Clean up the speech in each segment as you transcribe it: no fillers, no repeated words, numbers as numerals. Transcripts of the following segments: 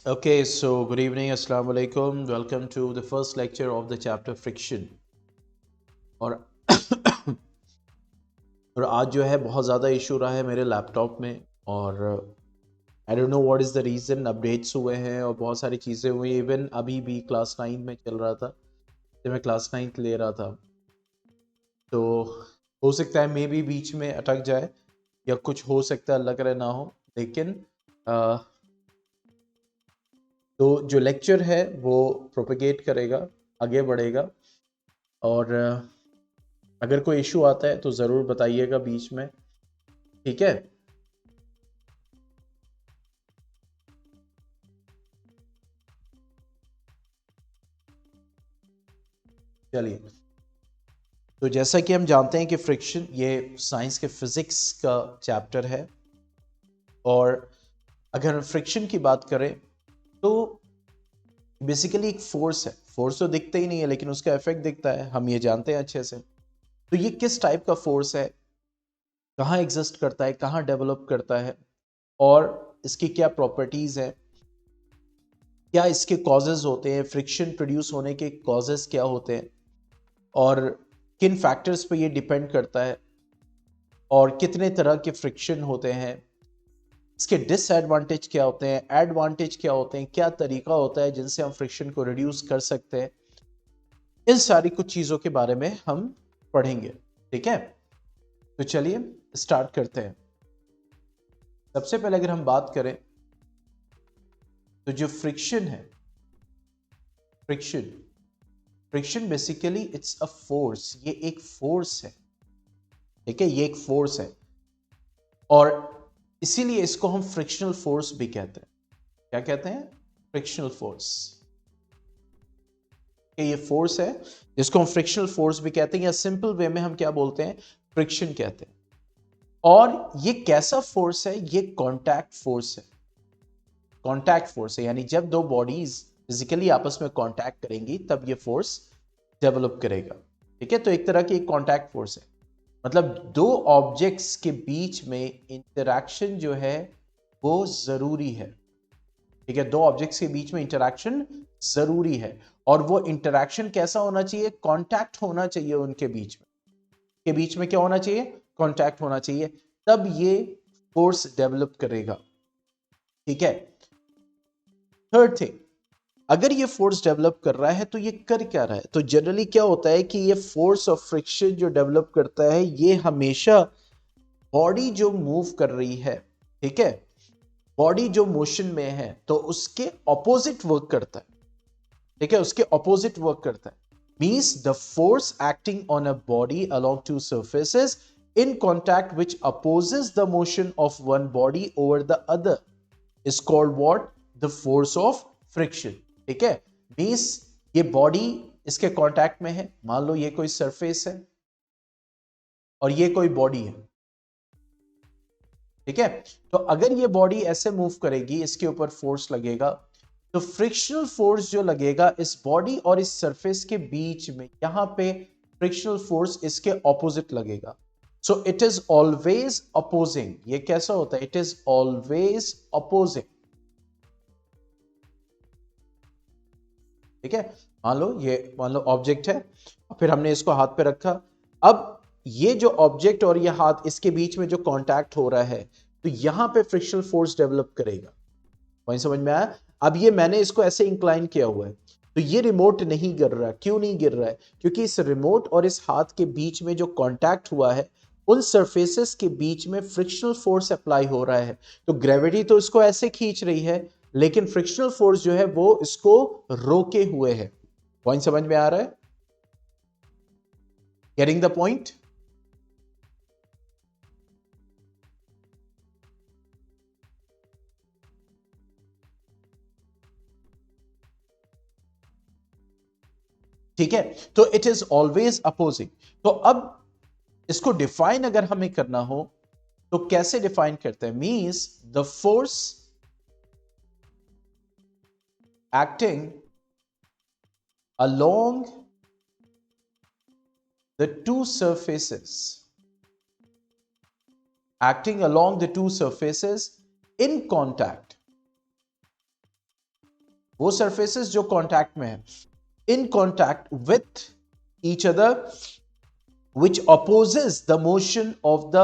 Okay, so good evening, Assalamu alaikum. Welcome to the first lecture of the chapter friction. और और आज जो है बहुत ज़्यादा इशू रहा है मेरे लैपटॉप में और I don't know what is the reason. Updates हुए हैं और बहुत सारी चीज़ें हुई। इवन अभी भी क्लास 9 में चल रहा था, तो मैं क्लास 9 ले रहा था, तो हो सकता है मे भी बीच में अटक जाए या कुछ हो सकता है, अल्लाह करे ना हो। लेकिन तो जो लेक्चर है वो प्रोपेगेट करेगा, आगे बढ़ेगा। और अगर कोई इशू आता है तो ज़रूर बताइएगा बीच में, ठीक है। चलिए, तो जैसा कि हम जानते हैं कि फ्रिक्शन ये साइंस के फिज़िक्स का चैप्टर है। और अगर हम फ्रिक्शन की बात करें तो बेसिकली एक फोर्स है। फोर्स तो दिखता ही नहीं है लेकिन उसका इफेक्ट दिखता है, हम ये जानते हैं अच्छे से। तो ये किस टाइप का फोर्स है, कहाँ एग्जिस्ट करता है, कहाँ डेवलप करता है, और इसकी क्या प्रॉपर्टीज़ हैं, क्या इसके कॉजेज होते हैं, फ्रिक्शन प्रोड्यूस होने के कॉजेज क्या होते हैं, और किन फैक्टर्स पे ये डिपेंड करता है, और कितने तरह के फ्रिक्शन होते हैं, इसके डिसएडवांटेज क्या होते हैं, एडवांटेज क्या होते हैं, क्या तरीका होता है जिनसे हम फ्रिक्शन को रिड्यूस कर सकते हैं। इन सारी कुछ चीज़ों के बारे में हम पढ़ेंगे, ठीक है। तो चलिए स्टार्ट करते हैं। सबसे पहले अगर हम बात करें तो जो फ्रिक्शन है, friction friction basically it's a force. ये एक फोर्स है, ठीक है, ये एक फोर्स है। और इसीलिए इसको हम फ्रिक्शनल फोर्स भी कहते हैं। क्या कहते हैं? Frictional force. ये फोर्स है जिसको हम फ्रिक्शनल फोर्स भी कहते हैं, या सिंपल वे में हम क्या बोलते हैं, फ्रिक्शन कहते हैं। और ये कैसा फोर्स है? ये कांटेक्ट फोर्स है। कांटेक्ट फोर्स है, यानी जब दो बॉडीज फिजिकली आपस में कांटेक्ट करेंगी तब ये फोर्स डेवलप करेगा, ठीक है। तो एक तरह की एक कांटेक्ट फोर्स है, मतलब दो ऑब्जेक्ट्स के बीच में इंटरैक्शन जो है वो जरूरी है, ठीक है। दो ऑब्जेक्ट्स के बीच में इंटरैक्शन जरूरी है, और वो इंटरैक्शन कैसा होना चाहिए? कांटेक्ट होना चाहिए उनके बीच में। के बीच में क्या होना चाहिए? कांटेक्ट होना चाहिए, तब ये फोर्स डेवलप करेगा, ठीक है। थर्ड थिंग, अगर ये फोर्स डेवलप कर रहा है तो ये कर क्या रहा है? तो जनरली क्या होता है कि ये फोर्स ऑफ फ्रिक्शन जो डेवलप करता है ये हमेशा बॉडी जो मूव कर रही है, ठीक है, बॉडी जो मोशन में है तो उसके ऑपोजिट वर्क करता है, ठीक है, उसके ऑपोजिट वर्क करता है। Means the force acting on a body along two surfaces in contact which opposes the motion of one body over the other is called what? The force of friction, ठीक है। Means ये body इसके contact में है, मान लो ये कोई surface है और ये कोई बॉडी है, ठीक है। तो अगर ये बॉडी ऐसे मूव करेगी, इसके ऊपर फोर्स लगेगा, तो फ्रिक्शनल फोर्स जो लगेगा इस बॉडी और इस सरफेस के बीच में, यहां पे फ्रिक्शनल फोर्स इसके ऑपोजिट लगेगा। So it is always opposing. ये कैसा होता है? इट इज ऑलवेज अपोजिंग, ठीक है। मान लो ऑब्जेक्ट है, फिर हमने इसको हाथ पे रखा। अब ये जो ऑब्जेक्ट और ये हाथ, इसके बीच में जो कांटेक्ट हो रहा है, तो यहां पे फ्रिक्शनल फोर्स डेवलप करेगा। पॉइंट समझ में आया? अब ये मैंने इसको ऐसे इंक्लाइन किया हुआ है, तो ये रिमोट नहीं गिर रहा। क्यों नहीं गिर रहा है? क्योंकि इस रिमोट और इस हाथ के बीच में जो कांटेक्ट हुआ है, उन सरफेसेस के बीच में फ्रिक्शनल फोर्स अप्लाई हो रहा है। तो ग्रेविटी तो इसको ऐसे खींच रही है, लेकिन फ्रिक्शनल फोर्स जो है वो इसको रोके हुए है। पॉइंट समझ में आ रहा है? Getting the point? ठीक है। तो इट इज ऑलवेज अपोजिंग। तो अब इसको डिफाइन अगर हमें करना हो तो कैसे डिफाइन करते हैं? Means the force acting along the two surfaces, acting along the two surfaces in contact, वो सरफेसेस जो कांटेक्ट में है, in contact with each other which opposes the motion of the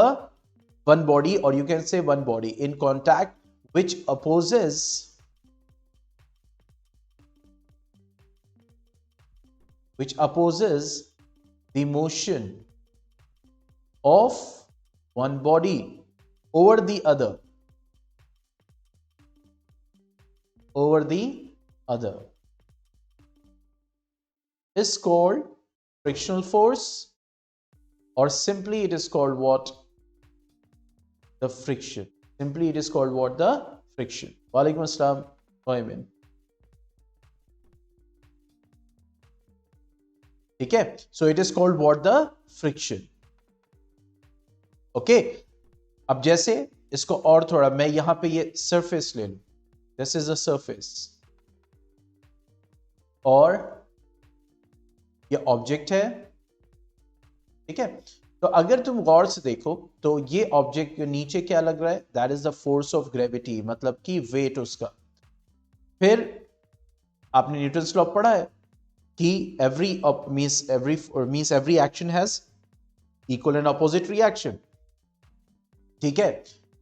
one body, or you can say one body in contact which opposes the motion of one body over the other is called frictional force, or simply it is called what? The friction. Simply it is called what? The friction. Walaikum assalam. Moimin. ठीक है, so it is called what? The friction. Okay. अब जैसे इसको और थोड़ा, मैं यहां पे ये surface ले लूं. This is a surface. और ये object है. ठीक है, तो अगर तुम गौर से देखो तो ये ऑब्जेक्ट के नीचे क्या लग रहा है? That is the force of gravity, मतलब कि वेट उसका. फिर आपने न्यूटन्स लॉ पढ़ा है कि every action has equal and opposite reaction. ठीक है,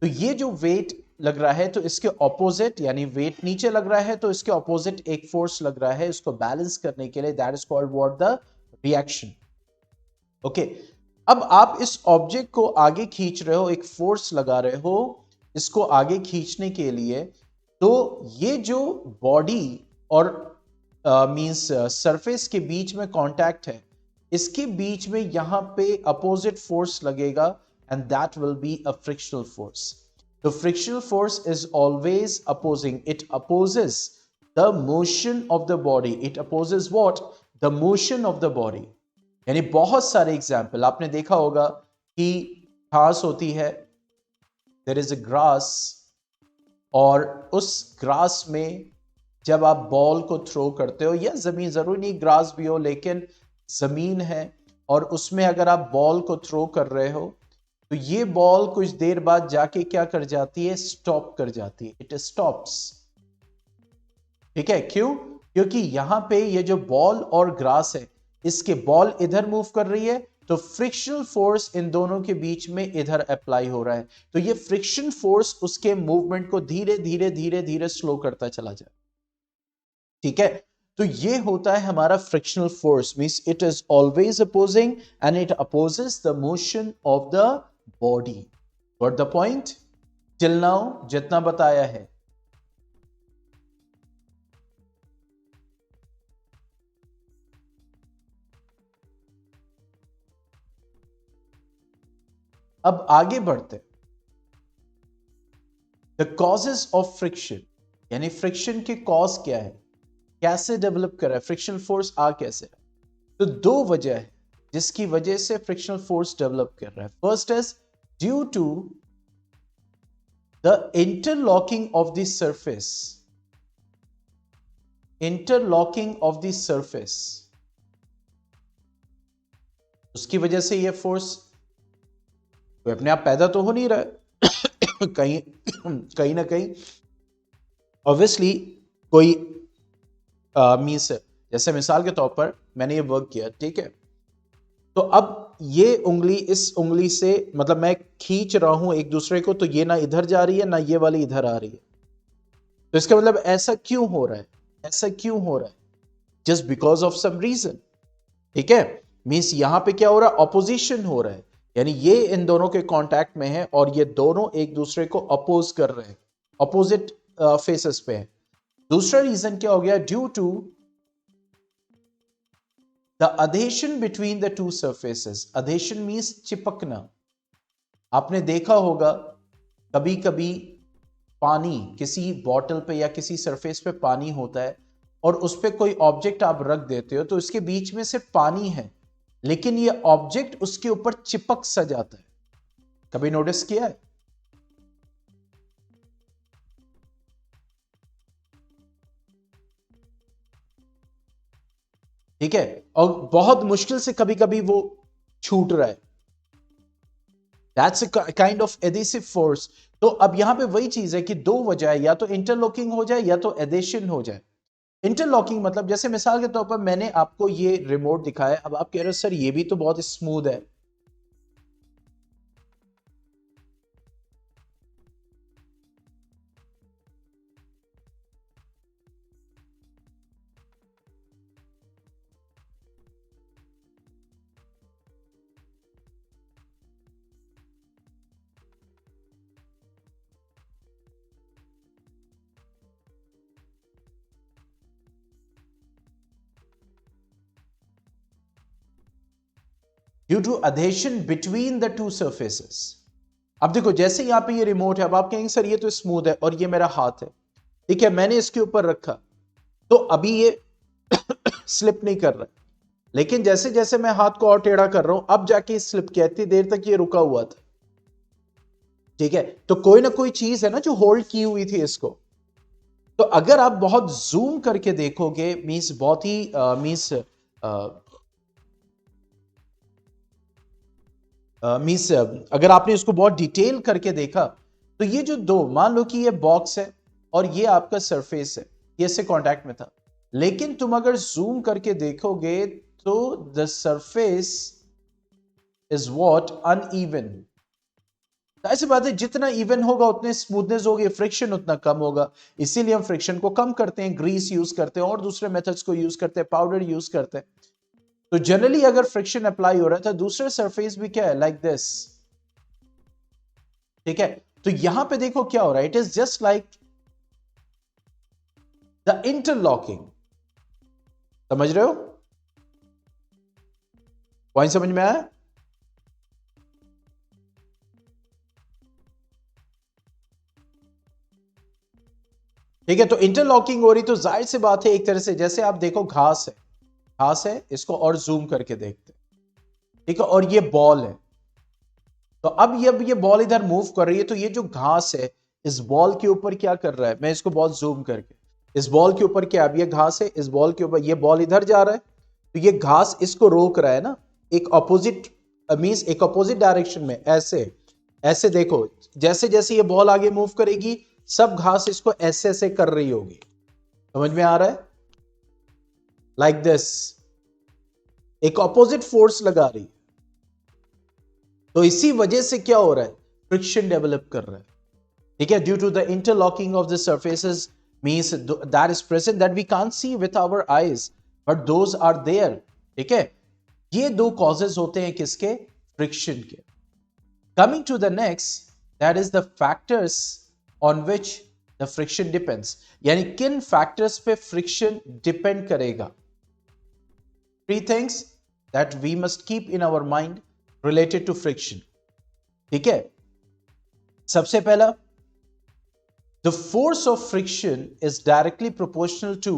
तो ये जो वेट लग रहा है तो इसके ऑपोजिट, यानी वेट नीचे लग रहा है तो इसके ऑपोजिट एक फोर्स लग रहा है इसको बैलेंस करने के लिए. That is called what? The reaction. Okay, अब आप इस ऑब्जेक्ट को आगे खींच रहे हो, एक फोर्स लगा रहे हो इसको आगे खींचने के लिए. तो ये जो बॉडी और मींस सरफेस के बीच में कांटेक्ट है, इसके बीच में यहां पे अपोजिट फोर्स लगेगा and that will be a frictional force. The frictional force is always opposing, it opposes the motion of the body. It opposes what? The motion of the body. यानी बहुत सारे example आपने देखा होगा कि घास होती है, देयर इज अ ग्रास, और उस ग्रास में जब आप बॉल को थ्रो करते हो, या जमीन, जरूरी नहीं ग्रास भी हो, लेकिन जमीन है और उसमें अगर आप बॉल को थ्रो कर रहे हो तो ये बॉल कुछ देर बाद जाके क्या कर जाती है? स्टॉप कर जाती है. It stops. ठीक है, क्यों? क्योंकि यहां पे ये जो बॉल और ग्रास है, इसके बॉल इधर मूव कर रही है तो फ्रिक्शनल फोर्स इन दोनों के बीच में इधर अप्लाई हो रहा है. तो ये फ्रिक्शन फोर्स उसके मूवमेंट को धीरे धीरे धीरे धीरे स्लो करता चला जाए. ठीक है, तो ये होता है हमारा frictional force. Means it is always opposing and it opposes the motion of the body. Got the point? Till now जितना बताया है. अब आगे बढ़ते. द कॉजेस ऑफ फ्रिक्शन, यानी फ्रिक्शन के कॉज क्या है, कैसे डेवलप कर रहा है फ्रिक्शनल फोर्स, आ कैसे है. तो दो वजह है जिसकी वजह से फ्रिक्शनल फोर्स डेवलप कर रहा है. First is due to the interlocking of the surface. Interlocking of the surface, उसकी वजह से यह फोर्स कोई अपने आप पैदा तो हो नहीं रहा है कहीं ना कहीं ऑब्वियसली कोई मींस, जैसे मिसाल के तौर पर मैंने ये वर्क किया, ठीक है, तो अब ये उंगली इस उंगली से, मतलब मैं खींच रहा हूं एक दूसरे को, तो ये ना इधर जा रही है ना ये वाली इधर आ रही है. तो इसका मतलब ऐसा क्यों हो रहा है? ऐसा क्यों हो रहा है? Just because of some reason. ठीक है, मींस यहां पे क्या हो रहा है? ऑपोजिशन हो रहा है, यानी ये इन दोनों के कांटेक्ट में है और ये दोनों एक दूसरे को अपोज कर रहे हैं, अपोजिट फेसेस पे है. दूसरा रीजन क्या हो गया? Due to the adhesion between the two surfaces. Adhesion means चिपकना. आपने देखा होगा कभी कभी पानी, किसी बॉटल पे या किसी सरफेस पे पानी होता है और उस पे कोई ऑब्जेक्ट आप रख देते हो तो इसके बीच में सिर्फ पानी है, लेकिन ये ऑब्जेक्ट उसके ऊपर चिपक सा जाता है. कभी नोटिस किया है? ठीक है, और बहुत मुश्किल से कभी कभी वो छूट रहा है. That's a kind of adhesive force. तो अब यहां पे वही चीज है कि दो वजह है, या तो इंटरलॉकिंग हो जाए या तो एडेशन हो जाए. इंटरलॉकिंग मतलब जैसे मिसाल के तौर पर मैंने आपको ये रिमोट दिखाया, अब आप कह रहे हो सर ये भी तो बहुत स्मूथ है। Due to adhesion between the two surfaces. अब देखो जैसे यहां पे ये रिमोट है, अब आप कहेंगे सर ये तो स्मूथ है और ये मेरा हाथ है, ठीक है, मैंने इसके ऊपर रखा तो अभी ये स्लिप नहीं कर रहा, लेकिन जैसे जैसे मैं हाथ को और टेढ़ा कर रहा हूं अब जाके स्लिप किया, इतनी देर तक ये रुका हुआ था, ठीक है। तो कोई ना कोई चीज है ना जो होल्ड की हुई थी इसको। तो अगर आप बहुत जूम करके देखोगे, मींस बहुत ही मींस मींस अगर आपने इसको बहुत डिटेल करके देखा तो ये जो दो, मान लो कि ये बॉक्स है और ये आपका सरफेस है, ये इससे कांटेक्ट में था, लेकिन तुम अगर जूम करके देखोगे तो the surface is what uneven. ऐसी बात है, जितना इवन होगा उतने स्मूथनेस होगी, फ्रिक्शन उतना कम होगा, इसीलिए हम फ्रिक्शन को कम करते हैं, ग्रीस यूज करते हैं और दूसरे मेथड्स को यूज करते हैं, पाउडर यूज करते हैं। तो जनरली अगर फ्रिक्शन अप्लाई हो रहा है तो दूसरे सरफेस भी क्या है, लाइक दिस, ठीक है। तो यहां पे देखो क्या हो रहा है, it is just like the interlocking. समझ रहे हो पॉइंट, समझ में आया? ठीक है, तो इंटरलॉकिंग हो रही तो जाहिर सी बात है, एक तरह से जैसे आप देखो घास है, घास है, इसको और जूम करके देखते, ठीक है, और ये बॉल है। तो अब ये बॉल इधर मूव कर रही है तो ये जो घास है इस बॉल के ऊपर क्या कर रहा है, मैं इसको बहुत जूम करके, इस बॉल के ऊपर क्या, अब ये घास है, इस बॉल के ऊपर ये बॉल इधर जा रहा है तो ये घास इसको रोक रहा है ना, एक अपोजिट मींस एक अपोजिट डायरेक्शन में, ऐसे ऐसे देखो, जैसे जैसे ये बॉल आगे मूव करेगी सब घास इसको ऐसे ऐसे कर रही होगी। समझ में आ रहा है? लाइक दिस, एक अपोजिट फोर्स लगा रही है। तो इसी वजह से क्या हो रहा है, फ्रिक्शन डेवलप कर रहा है, ठीक है, due to the interlocking of the surfaces means that is present that we can't see with our eyes but those are there, ठीक है। ये दो कॉजेज होते हैं किसके, फ्रिक्शन के। Coming to the next, that is the factors on which the friction depends, यानी किन फैक्टर्स पे फ्रिक्शन डिपेंड करेगा। Three things that we must keep in our mind related to friction, ठीक है। सबसे पहला, the force of friction is directly proportional to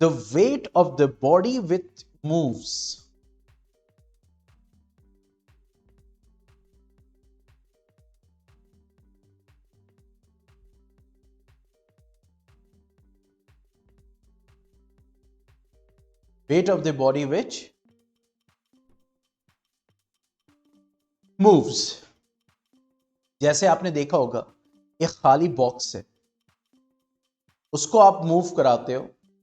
the weight of the body with moves. weight of the body which moves। जैसे आपने देखा होगा एक खाली बॉक्स है, उसको आप मूव कराते हो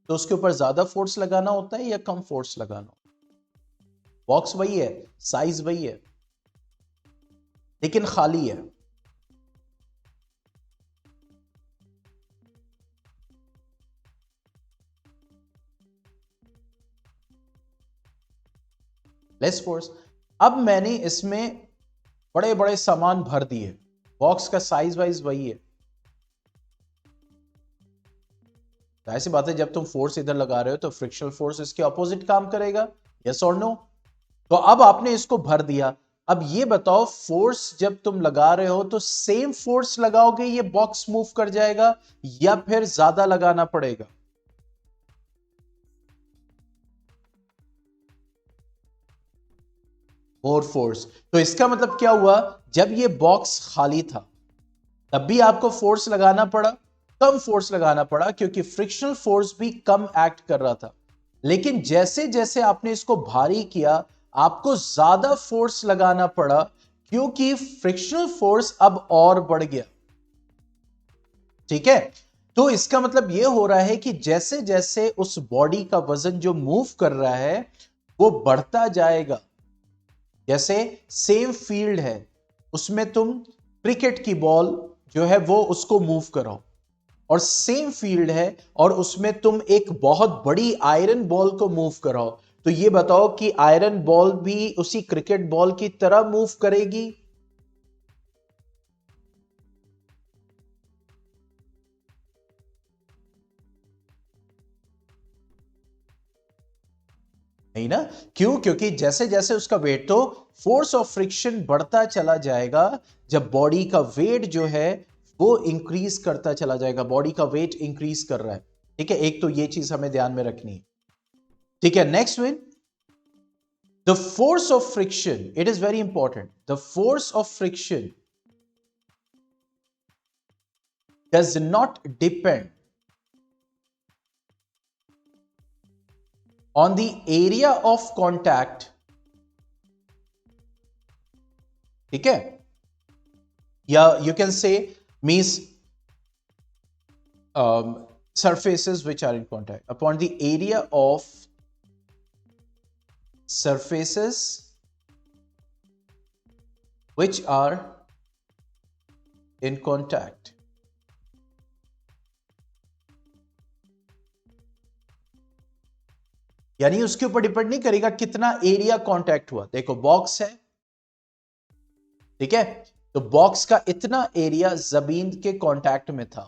तो उसके ऊपर ज्यादा फोर्स लगाना होता है या कम फोर्स लगाना होता है? बॉक्स वही है, साइज वही है, लेकिन खाली है। Less force. अब मैंने इसमें बड़े बड़े सामान भर दिए, बॉक्स का साइज वाइज वही है, ऐसी बात है जब तुम फोर्स इधर लगा रहे हो तो फ्रिक्शनल फोर्स इसके अपोजिट काम करेगा, यस और नो। तो अब आपने इसको भर दिया, अब ये बताओ फोर्स जब तुम लगा रहे हो तो सेम फोर्स लगाओगे ये बॉक्स मूव कर जाएगा या फिर ज्यादा लगाना पड़ेगा? More force. तो इसका मतलब क्या हुआ, जब ये बॉक्स खाली था तब भी आपको फोर्स लगाना पड़ा, कम फोर्स लगाना पड़ा क्योंकि फ्रिक्शनल फोर्स भी कम एक्ट कर रहा था। लेकिन जैसे जैसे आपने इसको भारी किया आपको ज्यादा फोर्स लगाना पड़ा क्योंकि फ्रिक्शनल फोर्स अब और बढ़ गया, ठीक है। तो इसका मतलब यह हो रहा है कि जैसे जैसे उस बॉडी का वजन जो मूव कर रहा है वो बढ़ता जाएगा, जैसे सेम फील्ड है, उसमें तुम क्रिकेट की बॉल जो है वो उसको मूव करो, और सेम फील्ड है और उसमें तुम एक बहुत बड़ी आयरन बॉल को मूव कराओ, तो ये बताओ कि आयरन बॉल भी उसी क्रिकेट बॉल की तरह मूव करेगी? नहीं ना। क्यों? क्योंकि जैसे जैसे उसका वेट, तो फोर्स ऑफ फ्रिक्शन बढ़ता चला जाएगा जब बॉडी का वेट जो है वो इंक्रीज करता चला जाएगा, बॉडी का वेट इंक्रीज कर रहा है। ठीक है, एक तो ये चीज हमें ध्यान में रखनी है। ठीक है, next one, the force of friction, it is very important, the force of friction does not depend on the area of contact, ठीक है, या you can say means surfaces which are in contact, upon the area of surfaces which are in contact. यानी उसके ऊपर depend नहीं करेगा कितना area contact हुआ। देखो बॉक्स है, ठीक है, तो बॉक्स का इतना एरिया जमीन के कांटेक्ट में था,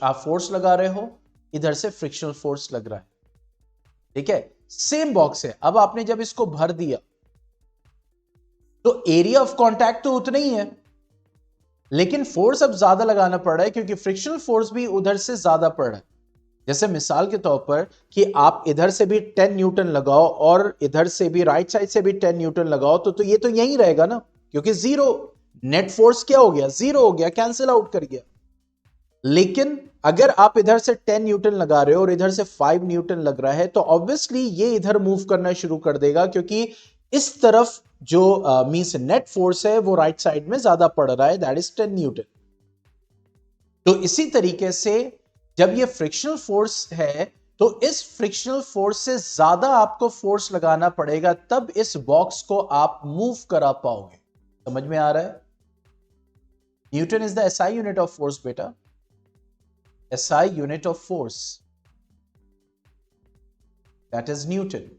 आप फोर्स लगा रहे हो, इधर से फ्रिक्शनल फोर्स लग रहा है, ठीक है, सेम बॉक्स है। अब आपने जब इसको भर दिया तो एरिया ऑफ कांटेक्ट तो उतना ही है, लेकिन फोर्स अब ज्यादा लगाना पड़ रहा है क्योंकि फ्रिक्शनल फोर्स भी उधर से ज्यादा पड़ रहा है। जैसे मिसाल के तौर पर कि आप इधर से भी 10 न्यूटन लगाओ और इधर से भी राइट साइड से भी 10 न्यूटन लगाओ, तो ये तो यही रहेगा ना, क्योंकि जीरो नेट फोर्स क्या हो गया, जीरो हो गया, कैंसिल आउट कर गया। लेकिन अगर आप इधर से 10 न्यूटन लगा रहे हो और इधर से 5 न्यूटन लग रहा है, तो ऑब्वियसली ये इधर मूव करना शुरू कर देगा, क्योंकि इस तरफ जो मींस नेट फोर्स है वो राइट साइड में ज्यादा पड़ रहा है, दैट इज 10 न्यूटन। तो इसी तरीके से जब ये फ्रिक्शनल फोर्स है तो इस फ्रिक्शनल फोर्स से ज्यादा आपको फोर्स लगाना पड़ेगा, तब इस बॉक्स को आप मूव करा पाओगे। समझ में आ रहा है? Newton is the SI unit of force बेटा, SI unit of force, that is Newton.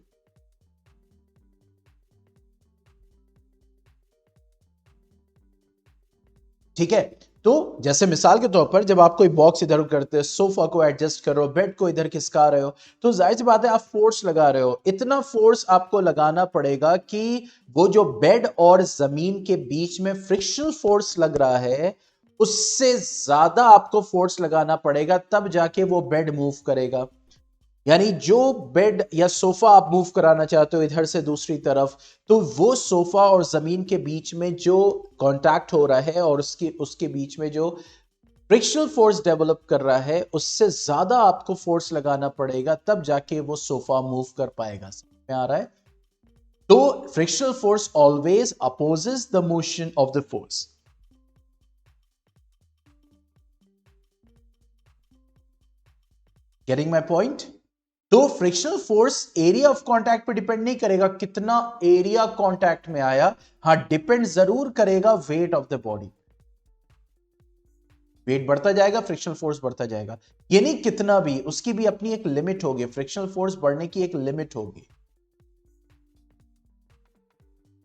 ठीक है, तो जैसे मिसाल के तौर पर जब आप कोई बॉक्स इधर करते हो, सोफा को एडजस्ट कर रहे हो, बेड को इधर खिसका रहे हो, तो जाहिर सी बात है आप फोर्स लगा रहे हो, इतना फोर्स आपको लगाना पड़ेगा कि वो जो बेड और जमीन के बीच में फ्रिक्शनल फोर्स लग रहा है उससे ज्यादा आपको फोर्स लगाना पड़ेगा, तब जाके वो बेड मूव करेगा। यानी जो बेड या सोफा आप मूव कराना चाहते हो इधर से दूसरी तरफ, तो वो सोफा और जमीन के बीच में जो कांटेक्ट हो रहा है और उसके बीच में जो फ्रिक्शनल फोर्स डेवलप कर रहा है, उससे ज्यादा आपको फोर्स लगाना पड़ेगा, तब जाके वो सोफा मूव कर पाएगा। समझ में आ रहा है? तो frictional force always opposes the motion of the force. Getting my point? तो frictional force area of contact पे डिपेंड नहीं करेगा, कितना एरिया कांटेक्ट में आया, हां डिपेंड जरूर करेगा weight of the body. Weight बढ़ता जाएगा, फ्रिक्शनल फोर्स बढ़ता जाएगा, ये नहीं कितना भी, उसकी भी अपनी एक लिमिट होगी, फ्रिक्शनल फोर्स बढ़ने की एक लिमिट होगी।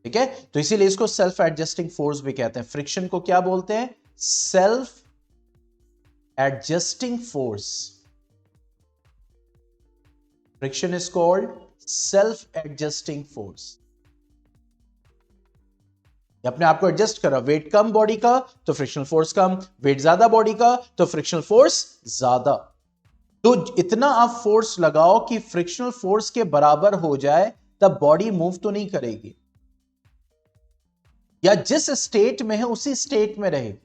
ठीक है, तो इसीलिए इसको सेल्फ एडजस्टिंग फोर्स भी कहते हैं। फ्रिक्शन को क्या बोलते हैं? Self adjusting force. Friction is called self-adjusting force. अपने आप को एडजस्ट कर रहा, वेट कम बॉडी का तो फ्रिक्शनल फोर्स कम, वेट ज्यादा बॉडी का तो फ्रिक्शनल फोर्स ज्यादा। तो इतना आप फोर्स लगाओ कि फ्रिक्शनल फोर्स के बराबर हो जाए, तब बॉडी मूव तो नहीं करेगी, या जिस स्टेट में है उसी स्टेट में रहेगी।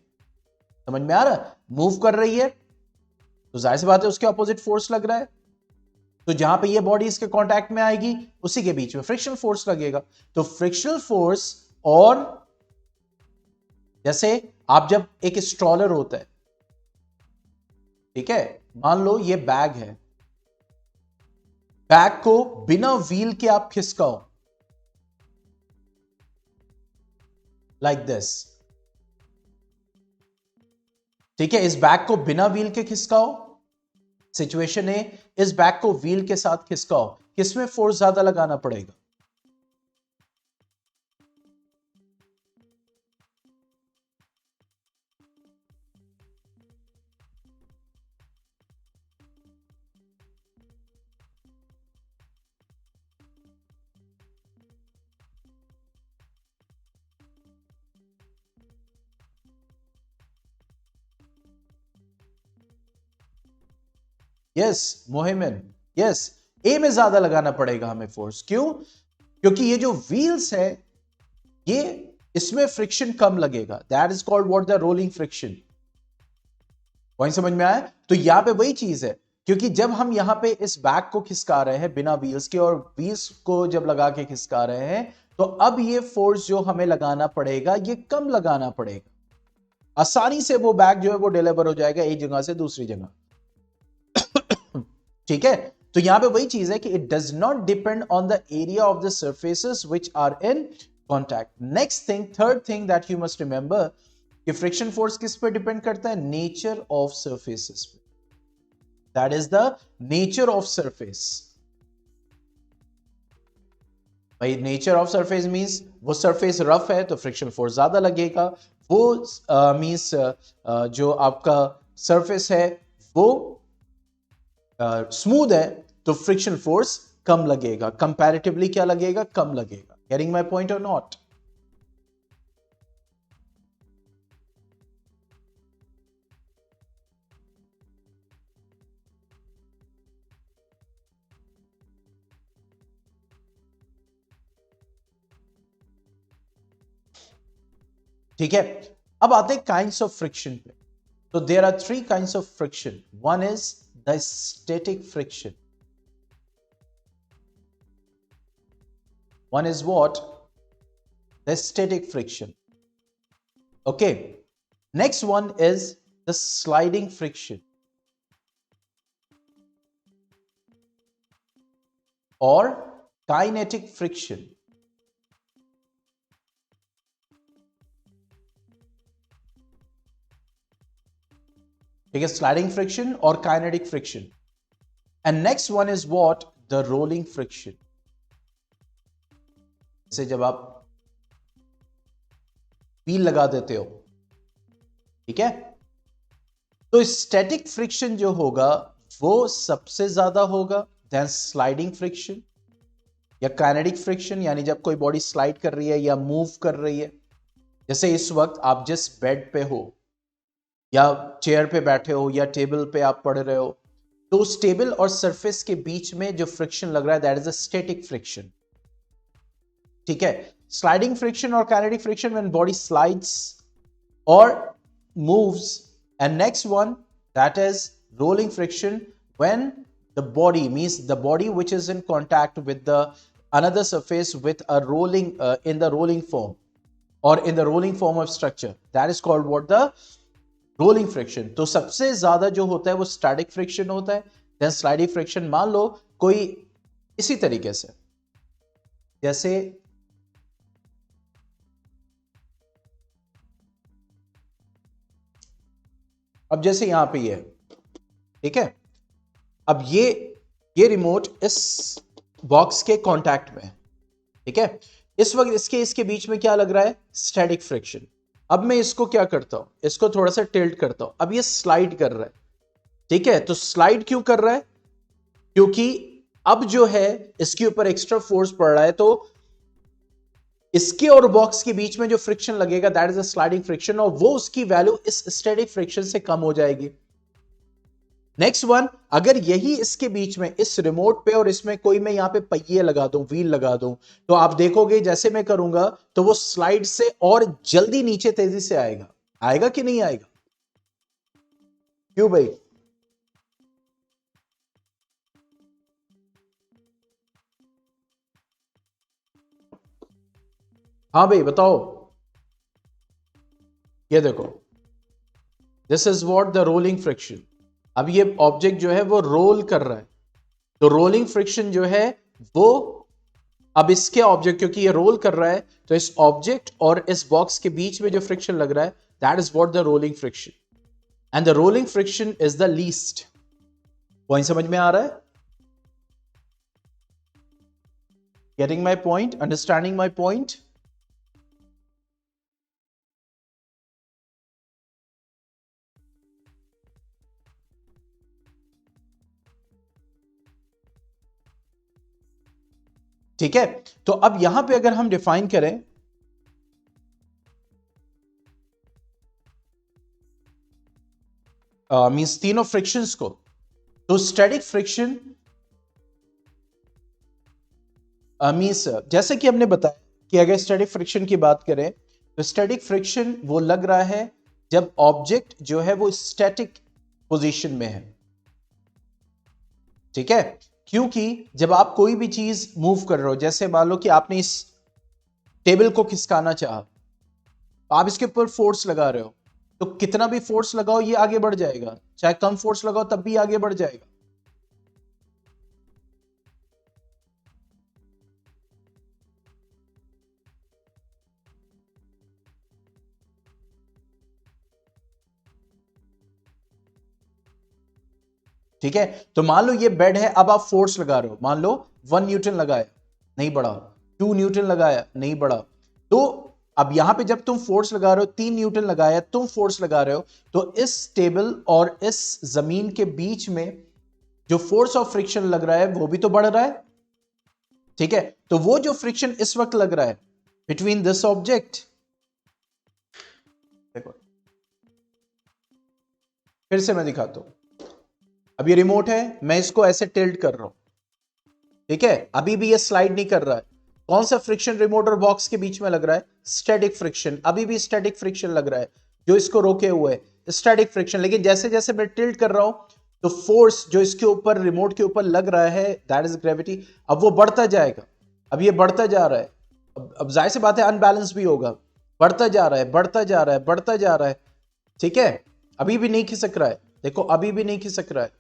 समझ में आ रहा? मूव कर रही है तो जाहिर सी बात है उसके ऑपोजिट फोर्स लग रहा है, तो जहां पे ये बॉडी इसके कांटेक्ट में आएगी उसी के बीच में फ्रिक्शनल फोर्स लगेगा। तो फ्रिक्शनल फोर्स, और जैसे आप जब एक स्ट्रॉलर होता है, ठीक है, मान लो ये बैग है, बैग को बिना व्हील के आप खिसकाओ, लाइक दिस, ठीक है, इस बैग को बिना व्हील के खिसकाओ, सिचुएशन ए, इस बैग को व्हील के साथ खिसकाओ, किसमें फोर्स ज्यादा लगाना पड़ेगा? यस मोहिमिन, यस, ए में ज्यादा लगाना पड़ेगा हमें फोर्स। क्यों? क्योंकि ये जो व्हील्स है, ये इसमें फ्रिक्शन कम लगेगा, that is called what, the rolling friction. Point समझ में आया? तो यहां पे वही चीज है, क्योंकि जब हम यहां पे इस बैग को खिसका रहे हैं बिना व्हील्स के, और व्हील्स को जब लगा के खिसका रहे हैं, तो अब ये फोर्स जो हमें लगाना पड़ेगा ये कम लगाना पड़ेगा, आसानी से वो बैग जो है वो डिलीवर हो जाएगा एक जगह से दूसरी जगह। ठीक है, तो यहां पे वही चीज है कि it does not depend on the area of the surfaces which are in contact. Next thing, third thing that you must remember, कि फ्रिक्शन फोर्स किस पे डिपेंड करता है? नेचर ऑफ सर्फेसेस पे, that is the nature of surface. भाई nature of surface means वो surface rough है तो फ्रिक्शन फोर्स ज्यादा लगेगा, वो मींस जो आपका सरफेस है वो स्मूथ है तो फ्रिक्शन फोर्स कम लगेगा, कंपैरेटिवली क्या लगेगा? कम लगेगा। गेटिंग माय पॉइंट और नॉट? ठीक है, अब आते हैं काइंड्स ऑफ फ्रिक्शन पे। तो there are three kinds of friction. One is the static friction, one is what? The static friction. Okay, next one is the sliding friction or kinetic friction. ठीक है, sliding friction और kinetic friction. And next one is what? The rolling friction. जैसे जब आप wheel लगा देते हो, ठीक है, तो स्टैटिक फ्रिक्शन जो होगा वो सबसे ज्यादा होगा, देन स्लाइडिंग फ्रिक्शन या काइनेटिक फ्रिक्शन, यानी जब कोई बॉडी स्लाइड कर रही है या मूव कर रही है। जैसे इस वक्त आप जिस बेड पे हो या चेयर पे बैठे हो या टेबल पे आप पढ़ रहे हो, तो उस टेबल और सरफेस के बीच में जो फ्रिक्शन लग रहा है that is a static friction. ठीक है, स्लाइडिंग फ्रिक्शन और kinetic friction when body slides और moves, and next one that is rolling friction when the body, means the body which is in contact with the another surface with a rolling in the rolling form or in the rolling form of structure, that is called what? The rolling friction. तो सबसे ज्यादा जो होता है वो static friction होता है, then sliding friction। मान लो कोई इसी तरीके से, जैसे अब जैसे यहां पे ये, ठीक है, अब ये रिमोट इस बॉक्स के कांटेक्ट में, ठीक है, इस वक्त इसके बीच में क्या लग रहा है? Static friction. अब मैं इसको क्या करता हूं, इसको थोड़ा सा टिल्ट करता हूं, अब ये स्लाइड कर रहा है, ठीक है, तो स्लाइड क्यों कर रहा है? क्योंकि अब जो है इसके ऊपर एक्स्ट्रा फोर्स पड़ रहा है, तो इसके और बॉक्स के बीच में जो फ्रिक्शन लगेगा that is a sliding friction, और वो उसकी वैल्यू इस स्टैटिक फ्रिक्शन से कम हो जाएगी। नेक्स्ट वन, अगर यही इसके बीच में इस रिमोट पे और इसमें कोई मैं यहां पे पहिए लगा दूं, व्हील लगा दूं, तो आप देखोगे जैसे मैं करूंगा तो वो स्लाइड से और जल्दी नीचे तेजी से आएगा। आएगा कि नहीं आएगा? क्यों भाई? हाँ भाई बताओ। ये देखो, this is what? The rolling friction. अब ये ऑब्जेक्ट जो है वो रोल कर रहा है, तो रोलिंग फ्रिक्शन जो है वो, अब इसके ऑब्जेक्ट क्योंकि ये रोल कर रहा है तो इस ऑब्जेक्ट और इस बॉक्स के बीच में जो फ्रिक्शन लग रहा है that is what the rolling friction, and the rolling friction is the least. Point समझ में आ रहा है? Getting my point, understanding my point? ठीक है, तो अब यहां पे अगर हम डिफाइन करें मींस तीनों फ्रिक्शंस को, तो स्टैटिक फ्रिक्शन मींस जैसे कि हमने बताया कि अगर स्टैटिक फ्रिक्शन की बात करें तो स्टैटिक फ्रिक्शन वो लग रहा है जब ऑब्जेक्ट जो है वो स्टैटिक पोजीशन में है। ठीक है, क्योंकि जब आप कोई भी चीज मूव कर रहे हो, जैसे मान लो कि आपने इस टेबल को खिसकाना चाहा, आप इसके ऊपर फोर्स लगा रहे हो, तो कितना भी फोर्स लगाओ ये आगे बढ़ जाएगा, चाहे कम फोर्स लगाओ तब भी आगे बढ़ जाएगा। ठीक है, तो मान लो ये बेड है, अब आप फोर्स लगा रहे हो, मान लो 1 न्यूटन लगाया नहीं बढ़ा, 2 न्यूटन लगाया नहीं बढ़ा, तो अब यहां पे जब तुम फोर्स लगा रहे हो, 3 न्यूटन लगाया तुम फोर्स लगा रहे हो, तो इस टेबल और इस जमीन के बीच में जो फोर्स ऑफ फ्रिक्शन लग रहा है वो भी तो बढ़ रहा है। ठीक है, तो वो जो फ्रिक्शन इस वक्त लग रहा है बिटवीन दिस ऑब्जेक्ट, देखो फिर से मैं दिखाता हूं, अब ये रिमोट है, मैं इसको ऐसे टिल्ट कर रहा हूं, ठीक है, अभी भी ये स्लाइड नहीं कर रहा है, कौन सा फ्रिक्शन रिमोट और बॉक्स के बीच में लग रहा है? स्टैटिक फ्रिक्शन, अभी भी स्टैटिक फ्रिक्शन लग रहा है जो इसको रोके हुए है, स्टैटिक फ्रिक्शन। लेकिन जैसे जैसे मैं टिल्ट कर रहा हूं तो फोर्स जो इसके ऊपर रिमोट के ऊपर लग रहा है दैट इज ग्रेविटी, अब वो बढ़ता जाएगा, अब ये बढ़ता जा रहा है, अब जाहिर सी बात है अनबैलेंस भी होगा, बढ़ता जा रहा है बढ़ता जा रहा है बढ़ता जा रहा है। ठीक है, अभी भी नहीं खिसक रहा है, देखो अभी भी नहीं खिसक रहा है,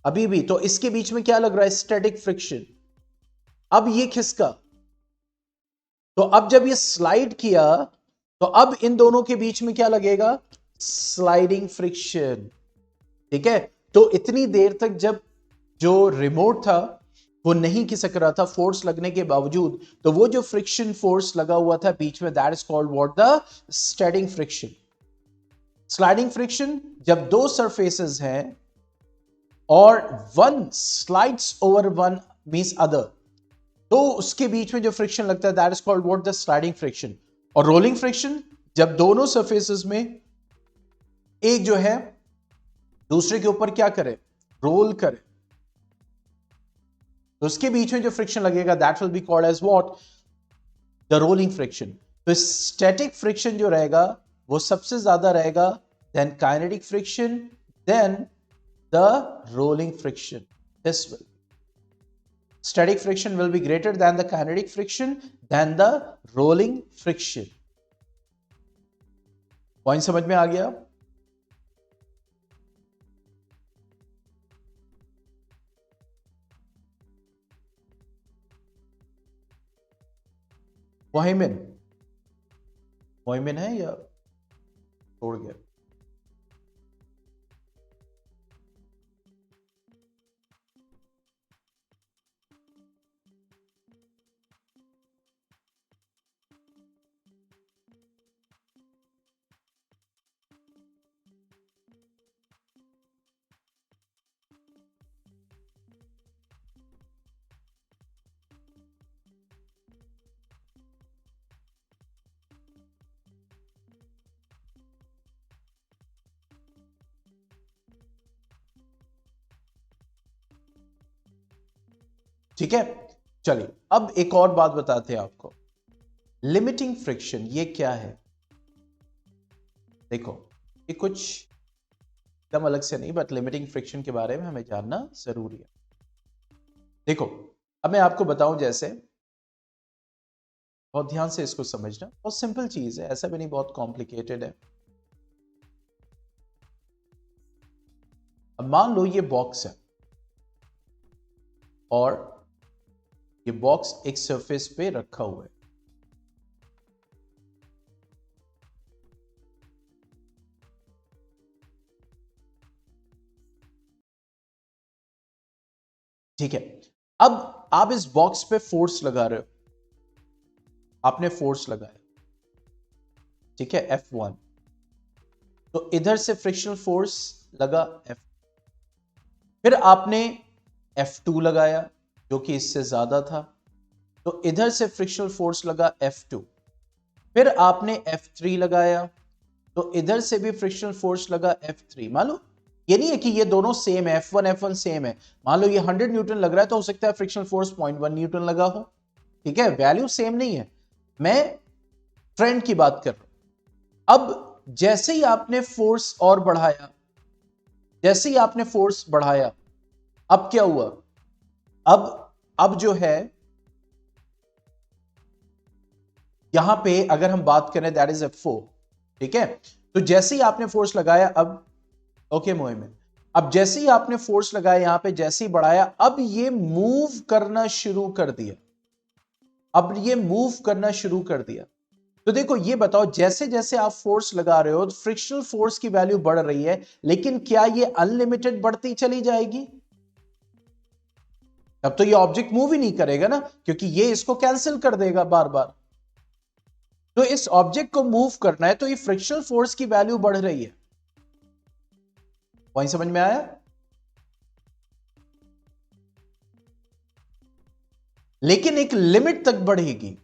अभी भी, तो इसके बीच में क्या लग रहा है? Static friction. अब ये खिसका, तो अब जब ये स्लाइड किया तो अब इन दोनों के बीच में क्या लगेगा? Sliding friction. ठीक है, तो इतनी देर तक जब जो रिमोट था वो नहीं खिसक रहा था फोर्स लगने के बावजूद, तो वो जो फ्रिक्शन फोर्स लगा हुआ था बीच में that is called what? The static friction. Sliding friction जब दो सरफेसेस हैं और one slides over one means other, तो उसके बीच में जो फ्रिक्शन लगता है that is called what? The sliding friction. और रोलिंग फ्रिक्शन जब दोनों सरफेसेस में एक जो है दूसरे के ऊपर क्या करे? रोल करे, तो उसके बीच में जो फ्रिक्शन लगेगा that will be called as what? The rolling friction. तो स्टैटिक फ्रिक्शन जो रहेगा वो सबसे ज्यादा रहेगा then kinetic friction, then the rolling friction. This will static friction will be greater than the kinetic friction than the rolling friction. Point समझ में आ गया? मोहिमिन, मोहिमिन है या छोड़ गया? ठीक है, चलिए अब एक और बात बताते हैं आपको, लिमिटिंग फ्रिक्शन ये क्या है? देखो ये कुछ एकदम अलग से नहीं, बट लिमिटिंग फ्रिक्शन के बारे में हमें जानना जरूरी है। देखो अब मैं आपको बताऊं, जैसे बहुत ध्यान से इसको समझना, बहुत सिंपल चीज है, ऐसा भी नहीं बहुत कॉम्प्लिकेटेड है। अब अब मान लो ये बॉक्स है और ये बॉक्स एक सरफेस पे रखा हुआ है। ठीक है, अब आप इस बॉक्स पे फोर्स लगा रहे हो, आपने फोर्स लगाया, ठीक है, F1, तो इधर से फ्रिक्शनल फोर्स लगा F, फिर आपने F2 लगाया जो कि इससे ज्यादा था, तो इधर से फ्रिक्शनल फोर्स लगा F2, फिर आपने F3 लगाया तो इधर से भी फ्रिक्शनल फोर्स लगा F3। मान लो ये नहीं है कि ये दोनों सेम है, F1 सेम है, मान लो ये 100 न्यूटन लग रहा है तो हो सकता है फ्रिक्शनल फोर्स 0.1 न्यूटन लगा हो, ठीक है, वैल्यू सेम नहीं है, मैं ट्रेंड की बात कर रहा हूं। अब जैसे ही आपने फोर्स और बढ़ाया, जैसे ही आपने फोर्स बढ़ाया, अब क्या हुआ, अब जो है यहां पे अगर हम बात करें दैट इज F4, ठीक है, तो जैसे ही आपने फोर्स लगाया, अब ओके मोहम्मद, अब जैसे ही आपने फोर्स लगाया यहां पे, जैसे ही बढ़ाया, अब ये मूव करना शुरू कर दिया, अब ये मूव करना शुरू कर दिया। तो देखो ये बताओ, जैसे जैसे आप फोर्स लगा रहे हो तो फ्रिक्शनल फोर्स की वैल्यू बढ़ रही है, लेकिन क्या ये अनलिमिटेड बढ़ती चली जाएगी? अब तो ये ऑब्जेक्ट मूव ही नहीं करेगा ना, क्योंकि ये इसको कैंसिल कर देगा बार बार। तो इस ऑब्जेक्ट को मूव करना है तो ये फ्रिक्शनल फोर्स की वैल्यू बढ़ रही है। पॉइंट समझ में आया? लेकिन एक लिमिट तक बढ़ेगी,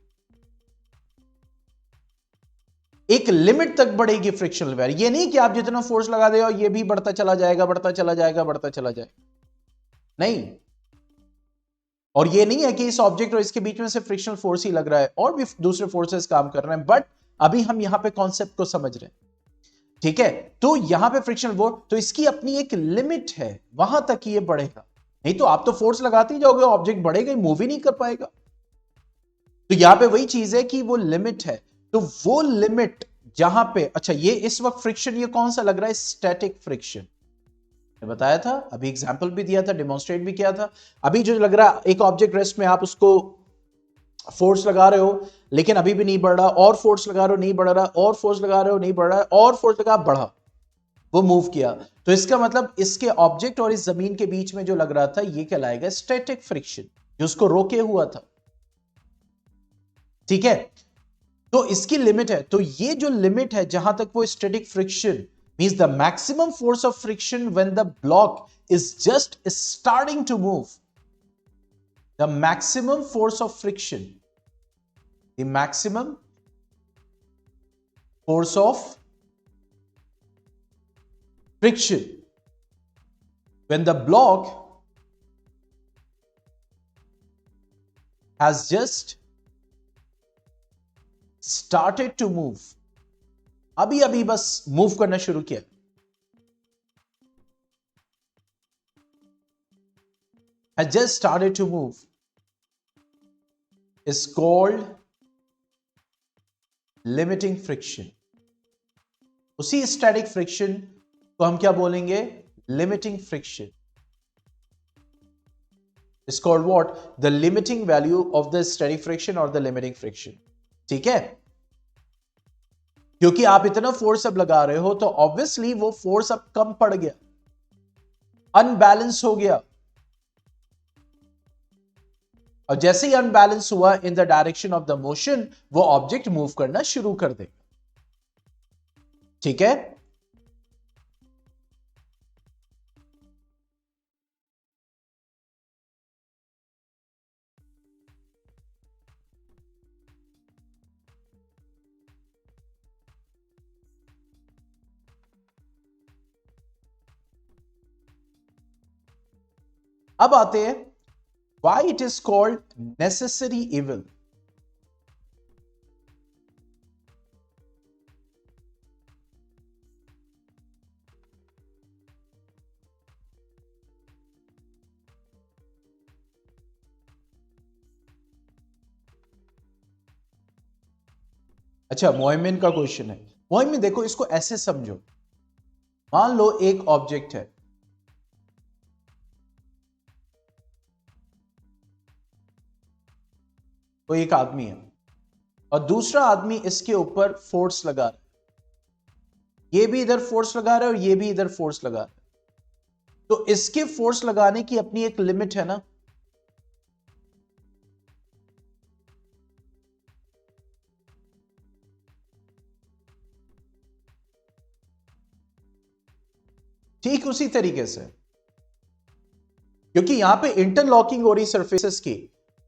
एक लिमिट तक बढ़ेगी फ्रिक्शनल वैल्यू। ये नहीं कि आप जितना फोर्स लगा दे और ये भी बढ़ता चला जाएगा, बढ़ता चला जाएगा, बढ़ता चला जाएगा, नहीं। और ये नहीं है कि इस ऑब्जेक्ट और इसके बीच में से फ्रिक्शनल फोर्स ही लग रहा है, और भी दूसरे फोर्सेस काम कर रहे हैं, बट अभी हम यहां पे कॉन्सेप्ट को समझ रहे हैं, ठीक है। तो यहां पे फ्रिक्शनल फोर्स, तो इसकी अपनी एक लिमिट है, वहां तक ये बढ़ेगा, नहीं तो आप तो फोर्स लगाते ही जाओगे, ऑब्जेक्ट बढ़ेगा ही, मूव ही नहीं कर पाएगा। तो यहां पे वही चीज है कि वो लिमिट है, तो वो लिमिट जहां पे, अच्छा ये इस वक्त फ्रिक्शन ये कौन सा लग रहा है? स्टैटिक फ्रिक्शन, बताया था, अभी एग्जांपल भी दिया था, डेमोन्स्ट्रेट भी किया था। अभी जो लग रहा है एक ऑब्जेक्ट रेस्ट में, आप उसको फोर्स लगा रहे हो लेकिन अभी भी नहीं बढ़ रहा, और फोर्स लगा रहे हो नहीं बढ़ रहा, और फोर्स लगा रहे हो नहीं बढ़ रहा, और फोर्स लगा बढ़ा, वो मूव किया। तो इसका मतलब इसके ऑब्जेक्ट और इस जमीन के बीच में जो लग रहा था ये कहलाएगा स्टैटिक फ्रिक्शन, जो उसको रोके हुआ था, ठीक है। तो इसकी लिमिट है, तो ये जो लिमिट है जहां तक वो static friction means the maximum force of friction when the block is just starting to move. The maximum force of friction, the maximum force of friction when the block has just started to move, अभी अभी बस move करना शुरू किया, has just started to move, is called limiting friction. उसी static friction को हम क्या बोलेंगे? Limiting friction is called what? The limiting value of the static friction or the limiting friction, ठीक है। क्योंकि आप इतना फोर्स अब लगा रहे हो तो ऑब्वियसली वो फोर्स अब कम पड़ गया, अनबैलेंस हो गया, और जैसे ही अनबैलेंस हुआ in the direction of the motion, वो ऑब्जेक्ट मूव करना शुरू कर देगा, ठीक है। अब आते हैं why it is called necessary evil. अच्छा, मोहम्मिन का क्वेश्चन है। मोहम्मिन देखो, इसको ऐसे समझो, मान लो एक ऑब्जेक्ट है, कोई एक आदमी है और दूसरा आदमी इसके ऊपर फोर्स लगा रहा है, ये भी इधर फोर्स लगा रहा है और ये भी इधर फोर्स लगा रहा है, तो इसके फोर्स लगाने की अपनी एक लिमिट है ना। ठीक उसी तरीके से क्योंकि यहां पे इंटरलॉकिंग हो रही सरफेसेस की,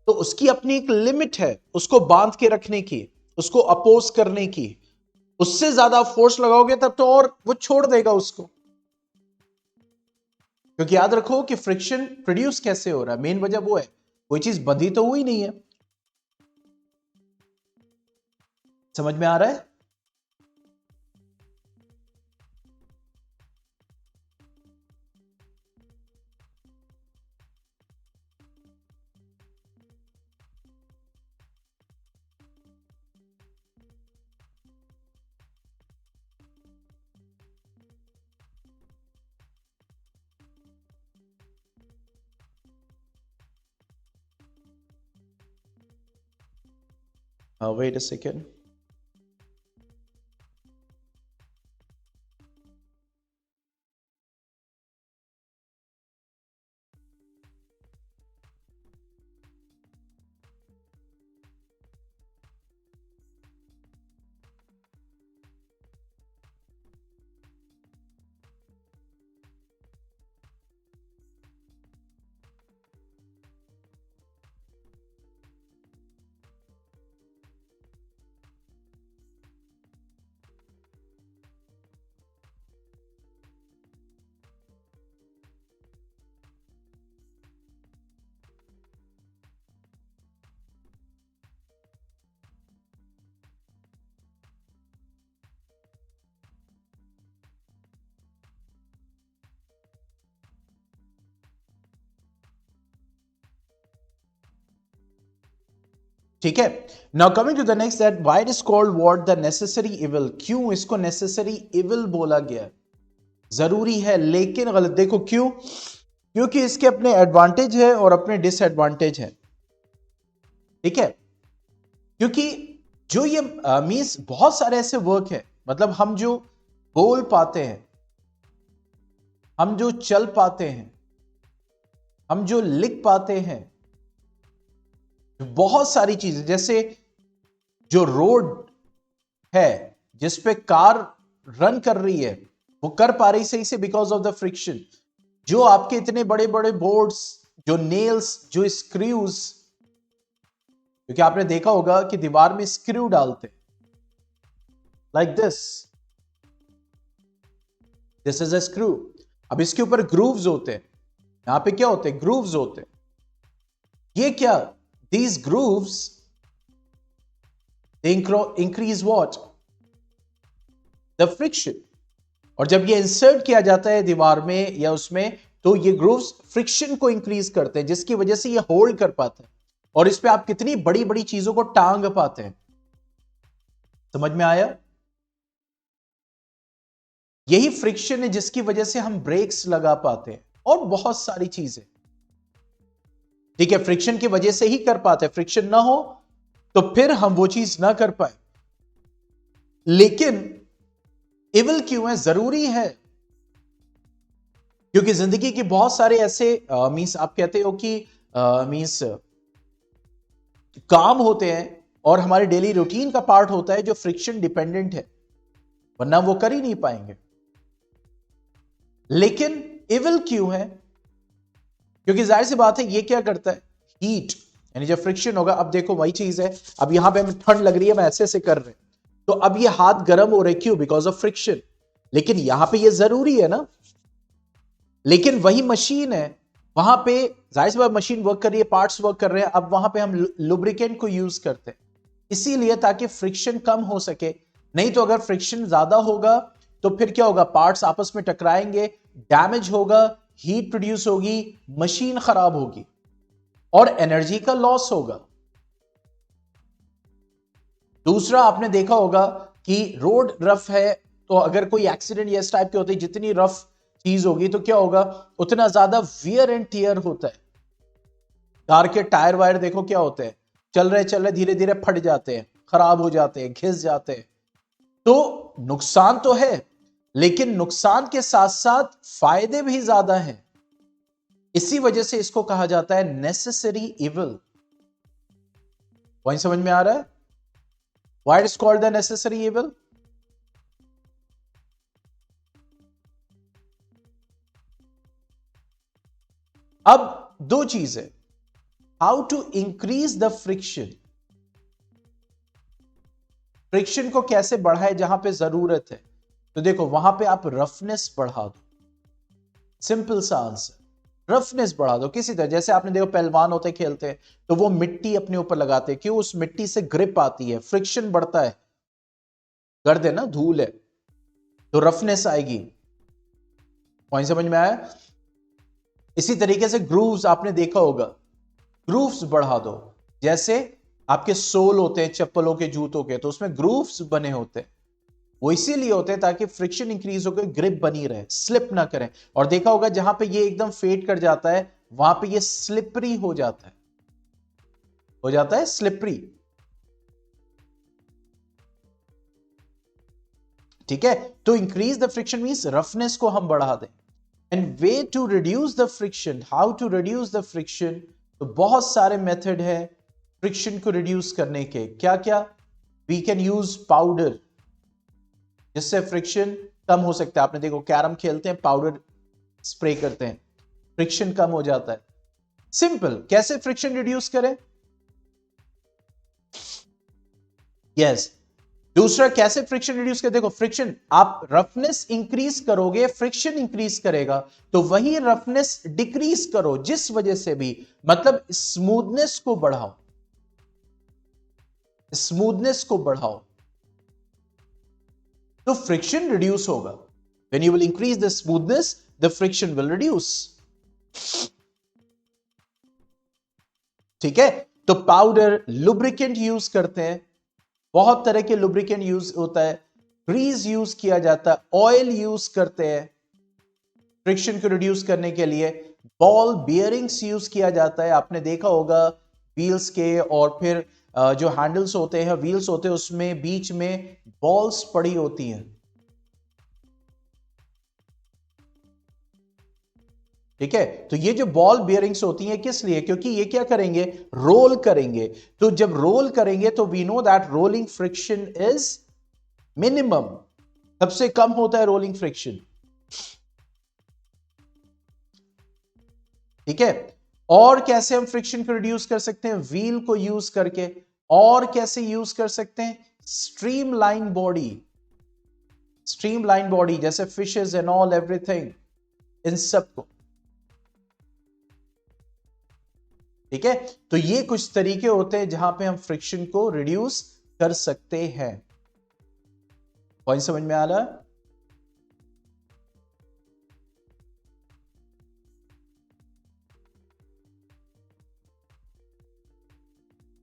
तो उसकी अपनी एक लिमिट है उसको बांध के रखने की, उसको अपोज करने की। उससे ज्यादा फोर्स लगाओगे तब तो और वो छोड़ देगा उसको, क्योंकि याद रखो कि फ्रिक्शन प्रोड्यूस कैसे हो रहा है, मेन वजह वो है, कोई चीज बंधी तो हुई नहीं है। समझ में आ रहा है? Wait a second. ठीक है, now coming to the next, that why it is called what the necessary evil. क्यों इसको नेसेसरी इविल बोला गया? जरूरी है लेकिन गलत। देखो क्यों, क्योंकि इसके अपने एडवांटेज है और अपने डिसएडवांटेज है। ठीक है, क्योंकि जो ये मींस बहुत सारे ऐसे वर्क है, मतलब हम जो बोल पाते हैं, हम जो चल पाते हैं, हम जो लिख पाते हैं, बहुत सारी चीजें, जैसे जो रोड है जिस पे कार रन कर रही है, वो कर पा रही सही से बिकॉज ऑफ द फ्रिक्शन। जो आपके इतने बड़े बड़े बोर्ड्स, जो नेल्स, जो स्क्रूज, क्योंकि आपने देखा होगा कि दीवार में स्क्रू डालते like this is a screw. अब इसके ऊपर ग्रूव्स होते हैं, यहां पे क्या होते हैं? ग्रूव्स होते हैं। ये क्या? These grooves, they increase what? The friction. और जब ये इंसर्ट किया जाता है दीवार में या उसमें, तो ये ग्रूव्स फ्रिक्शन को इंक्रीज करते हैं, जिसकी वजह से ये होल्ड कर पाते हैं और इस पे आप कितनी बड़ी बड़ी चीजों को टांग पाते हैं। समझ में आया? यही फ्रिक्शन है जिसकी वजह से हम ब्रेक्स लगा पाते हैं और बहुत सारी चीजें। ठीक है, फ्रिक्शन की वजह से ही कर पाते हैं, फ्रिक्शन ना हो तो फिर हम वो चीज ना कर पाए। लेकिन इविल क्यों है? जरूरी है क्योंकि जिंदगी के बहुत सारे ऐसे मींस आप कहते हो कि मींस काम होते हैं और हमारे डेली रूटीन का पार्ट होता है जो फ्रिक्शन डिपेंडेंट है, वरना वो कर ही नहीं पाएंगे। लेकिन इविल क्यों है? क्योंकि जाहिर सी बात है ये क्या करता है? हीट, यानी जब फ्रिक्शन होगा, अब देखो वही चीज है, अब यहां पे हमें ठंड लग रही है, मैं ऐसे ऐसे कर रहे हैं, तो अब ये हाथ गर्म हो रहे, क्यों? Because of friction. लेकिन यहां पे ये जरूरी है ना। लेकिन वही मशीन है, वहां पे जाहिर सी बात मशीन वर्क कर रही है, पार्ट्स वर्क कर रहे हैं, अब वहां पे हम लुब्रिकेंट को यूज करते हैं इसीलिए ताकि फ्रिक्शन कम हो सके। नहीं तो अगर फ्रिक्शन ज्यादा होगा तो फिर क्या होगा? पार्ट्स आपस में टकराएंगे, डैमेज होगा, हीट प्रोड्यूस होगी, मशीन खराब होगी और एनर्जी का लॉस होगा। दूसरा, आपने देखा होगा कि रोड रफ है, तो अगर कोई एक्सीडेंट या इस टाइप के होते हैं, जितनी रफ चीज होगी तो क्या होगा? उतना ज्यादा वियर एंड टियर होता है। कार के टायर वायर देखो क्या होते हैं, चल रहे धीरे धीरे फट जाते हैं, खराब हो जाते हैं, घिस जाते हैं। तो नुकसान तो है, लेकिन नुकसान के साथ साथ फायदे भी ज्यादा हैं। इसी वजह से इसको कहा जाता है नेसेसरी इविल। पॉइंट समझ में आ रहा है? Why it is called the necessary evil? अब दो चीजें, how to increase the friction, friction को कैसे बढ़ाए जहां पे जरूरत है। तो देखो वहां पे आप रफनेस बढ़ा दो, सिंपल सा आंसर, रफनेस बढ़ा दो किसी तरह। जैसे आपने देखो पहलवान होते खेलते हैं तो वो मिट्टी अपने ऊपर लगाते हैं, क्यों? उस मिट्टी से ग्रिप आती है, फ्रिक्शन बढ़ता है, गर्द है ना, धूल है, तो रफनेस आएगी। पॉइंट समझ में आया? इसी तरीके से ग्रूव्स आपने देखा होगा, ग्रूव्स बढ़ा दो। जैसे आपके सोल होते हैं चप्पलों के, जूतों के, तो उसमें ग्रूव्स बने होते हैं, वो इसीलिए होते हैं ताकि फ्रिक्शन इंक्रीज होकर ग्रिप बनी रहे, स्लिप ना करें। और देखा होगा जहां पे ये एकदम फेड कर जाता है वहां पे ये स्लिपरी हो जाता है, स्लिपरी। ठीक है, तो increase the friction means roughness को हम बढ़ा दें। And way to reduce the friction, how to reduce the friction, तो बहुत सारे मेथड है फ्रिक्शन को रिड्यूस करने के। क्या क्या? वी कैन यूज पाउडर, जिससे फ्रिक्शन कम हो सकता है। आपने देखो कैरम खेलते हैं, पाउडर स्प्रे करते हैं, फ्रिक्शन कम हो जाता है। सिंपल, कैसे फ्रिक्शन रिड्यूस करें? यस, दूसरा कैसे फ्रिक्शन रिड्यूस करें? देखो फ्रिक्शन, आप रफनेस इंक्रीज करोगे, फ्रिक्शन इंक्रीज करेगा, तो वही रफनेस डिक्रीज करो जिस वजह से भी, मतलब स्मूथनेस को बढ़ाओ, स्मूथनेस को बढ़ाओ, तो फ्रिक्शन रिड्यूस होगा। When you will increase the smoothness, the friction will reduce. ठीक है, तो पाउडर, लुब्रिकेंट यूज करते हैं, बहुत तरह के लुब्रिकेंट यूज होता है, ग्रीस यूज किया जाता है, ऑयल यूज करते हैं फ्रिक्शन को रिड्यूस करने के लिए, बॉल बियरिंग्स यूज किया जाता है। आपने देखा होगा व्हील्स के, और फिर जो हैंडल्स होते हैं, व्हील्स होते हैं, उसमें बीच में बॉल्स पड़ी होती हैं। ठीक है, तो ये जो बॉल बियरिंग्स होती हैं किस लिए? क्योंकि ये क्या करेंगे? रोल करेंगे। तो जब रोल करेंगे तो we know that rolling friction is minimum, सबसे कम होता है रोलिंग फ्रिक्शन। ठीक है, और कैसे हम फ्रिक्शन को रिड्यूस कर सकते हैं? व्हील को यूज करके। और कैसे यूज कर सकते हैं? स्ट्रीमलाइन बॉडी, स्ट्रीमलाइन बॉडी जैसे फिशेस एंड ऑल एवरीथिंग, इन सबको। ठीक है, तो ये कुछ तरीके होते हैं जहां पे हम फ्रिक्शन को रिड्यूस कर सकते हैं। पॉइंट समझ में आ रहा है?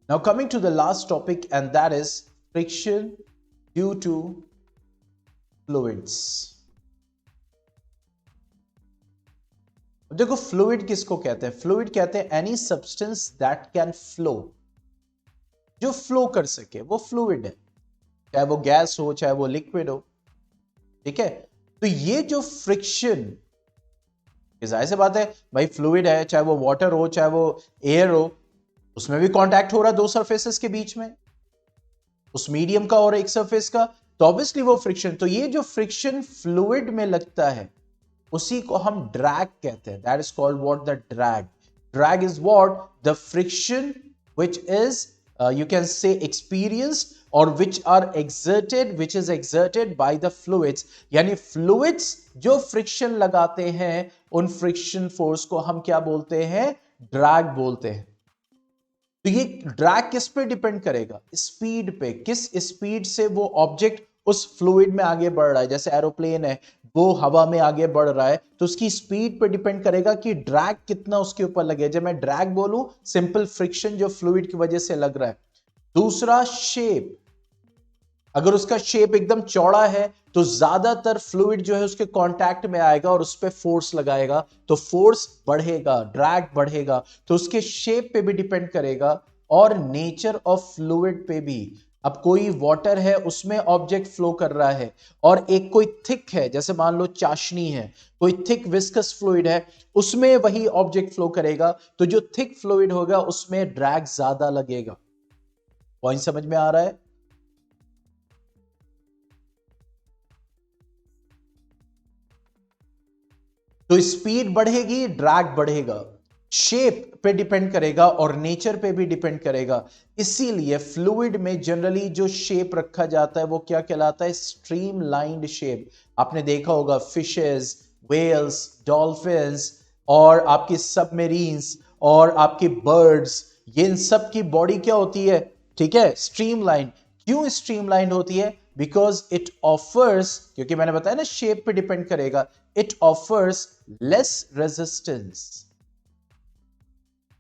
Now coming to the last topic, and that is friction due to fluids. देखो फ्लूइड किसको कहते हैं? फ्लूइड कहते हैं any substance that can flow, जो फ्लो कर सके वो फ्लूइड है, चाहे वो गैस हो चाहे वो लिक्विड हो। ठीक है, तो ये जो फ्रिक्शन, जाहिर सी बात है भाई, फ्लूइड है, चाहे वो वाटर हो चाहे वो एयर हो, उसमें भी कांटेक्ट हो रहा है दो सरफेसेस के बीच में, उस मीडियम का और एक सरफेस का, तो ऑब्वियसली वो फ्रिक्शन। तो ये जो फ्रिक्शन फ्लूइड में लगता है उसी को हम ड्रैग कहते हैं। That is called what? The drag. Drag is what? The friction which is you can say experienced or which is exerted by the fluids, यानी fluids जो फ्रिक्शन लगाते हैं उन फ्रिक्शन फोर्स को हम क्या बोलते हैं? ड्रैग बोलते हैं। तो ये ड्रैग किस पे डिपेंड करेगा? स्पीड पे, किस स्पीड से वो ऑब्जेक्ट उस फ्लूइड में आगे बढ़ रहा है। जैसे एरोप्लेन है, वो हवा में आगे बढ़ रहा है, तो उसकी स्पीड पे डिपेंड करेगा कि ड्रैग कितना उसके ऊपर लगे। जब मैं ड्रैग बोलूं, सिंपल फ्रिक्शन जो फ्लूइड की वजह से लग रहा है। दूसरा शेप, अगर उसका शेप एकदम चौड़ा है तो ज्यादातर फ्लूइड जो है उसके कांटेक्ट में आएगा और उस पर फोर्स लगाएगा, तो फोर्स बढ़ेगा, ड्रैग बढ़ेगा। तो उसके शेप पे भी डिपेंड करेगा और नेचर ऑफ फ्लूइड पे भी। अब कोई वाटर है उसमें ऑब्जेक्ट फ्लो कर रहा है, और एक कोई थिक है, जैसे मान लो चाशनी है, कोई थिक विस्कस फ्लूइड है, उसमें वही ऑब्जेक्ट फ्लो करेगा, तो जो थिक फ्लूइड होगा उसमें ड्रैग ज्यादा लगेगा। पॉइंट समझ में आ रहा है? तो स्पीड बढ़ेगी, ड्रैग बढ़ेगा, शेप पे डिपेंड करेगा और नेचर पे भी डिपेंड करेगा। इसीलिए फ्लूइड में जनरली जो शेप रखा जाता है वो क्या कहलाता है? Streamlined shape. आपने देखा होगा फिशेस, व्हेल्स, डॉल्फिन्स और आपकी सबमेरीन्स और आपकी बर्ड्स, ये इन सब की बॉडी क्या होती है? ठीक है, स्ट्रीमलाइन। क्यों स्ट्रीमलाइन होती है? बिकॉज इट ऑफर्स, क्योंकि मैंने बताया ना शेप पे डिपेंड करेगा, it offers less resistance,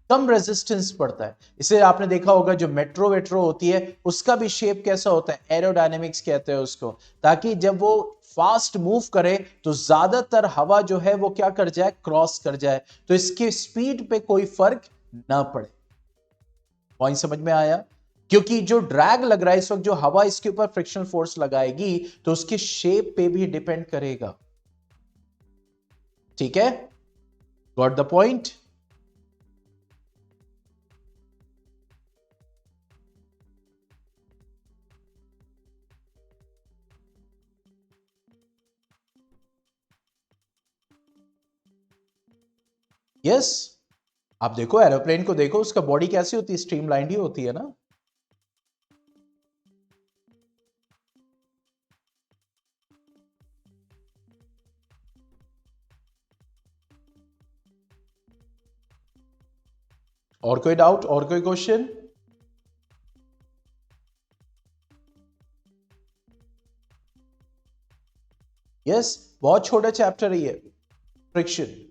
come resistance पड़ता है। इसे आपने देखा होगा जो मेट्रो वेट्रो होती है उसका भी शेप कैसा होता है? एरोडायनेमिक्स कहते हैं उसको, ताकि जब वो फास्ट मूव करे तो ज्यादातर हवा जो है वो क्या कर जाए? क्रॉस कर जाए, तो इसकी स्पीड पे कोई फर्क ना पड़े। पॉइंट समझ में आया? क्योंकि जो ड्रैग लग रहा है इस वक्त, जो हवा इसके ऊपर फ्रिक्शनल फोर्स लगाएगी तो उसके शेप पे भी डिपेंड करेगा। ठीक है, गॉट द पॉइंट? यस, आप देखो एरोप्लेन को, देखो उसका बॉडी कैसी होती है? स्ट्रीमलाइंड ही होती है ना। और कोई डाउट, और कोई क्वेश्चन? यस, बहुत छोटा चैप्टर है ये, फ्रिक्शन।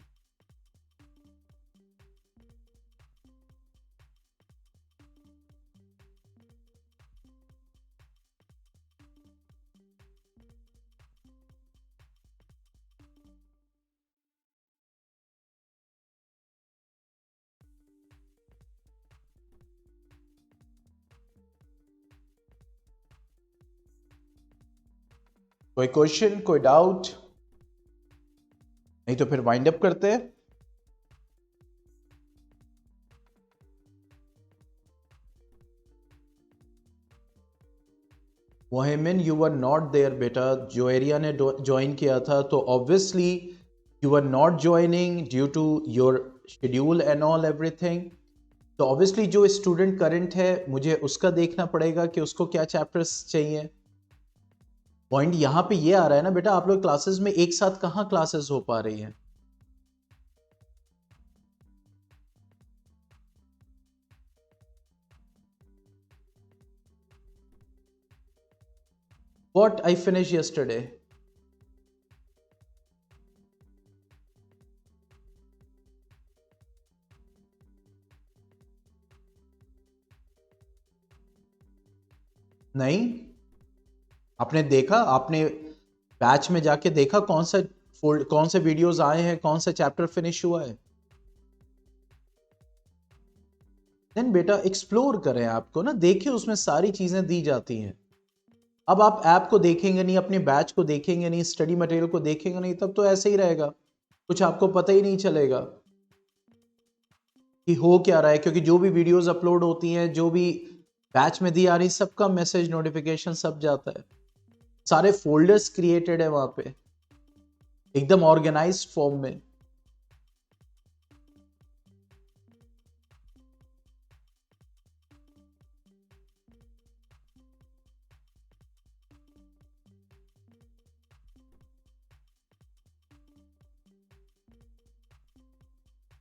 कोई क्वेश्चन, कोई डाउट? नहीं तो फिर वाइंड अप करते हैं। Mohammed, you were not there बेटा, जो एरिया ने ज्वाइन किया था, तो obviously you were not joining due to your schedule and all everything. तो ऑब्वियसली जो स्टूडेंट करंट है मुझे उसका देखना पड़ेगा कि उसको क्या चैप्टर्स चाहिए। पॉइंट यहां पे ये आ रहा है ना बेटा, आप लोग क्लासेस में एक साथ कहां क्लासेस हो पा रही हैं? What I finished yesterday? नहीं, आपने देखा, आपने बैच में जाके देखा कौन सा फोल्ड, कौन से वीडियोस आए हैं, कौन सा चैप्टर फिनिश हुआ है? देन बेटा एक्सप्लोर करें, आपको ना देखिए उसमें सारी चीजें दी जाती हैं। अब आप ऐप को देखेंगे नहीं, अपने बैच को देखेंगे नहीं, स्टडी मटेरियल को देखेंगे नहीं, तब तो ऐसे ही रहेगा, कुछ आपको पता ही नहीं चलेगा कि हो क्या रहा है। क्योंकि जो भी वीडियोस अपलोड होती हैं, जो भी बैच में दी आ रही, सबका मैसेज नोटिफिकेशन सब जाता है, सारे फोल्डर्स क्रिएटेड है वहां पे एकदम ऑर्गेनाइज्ड फॉर्म में।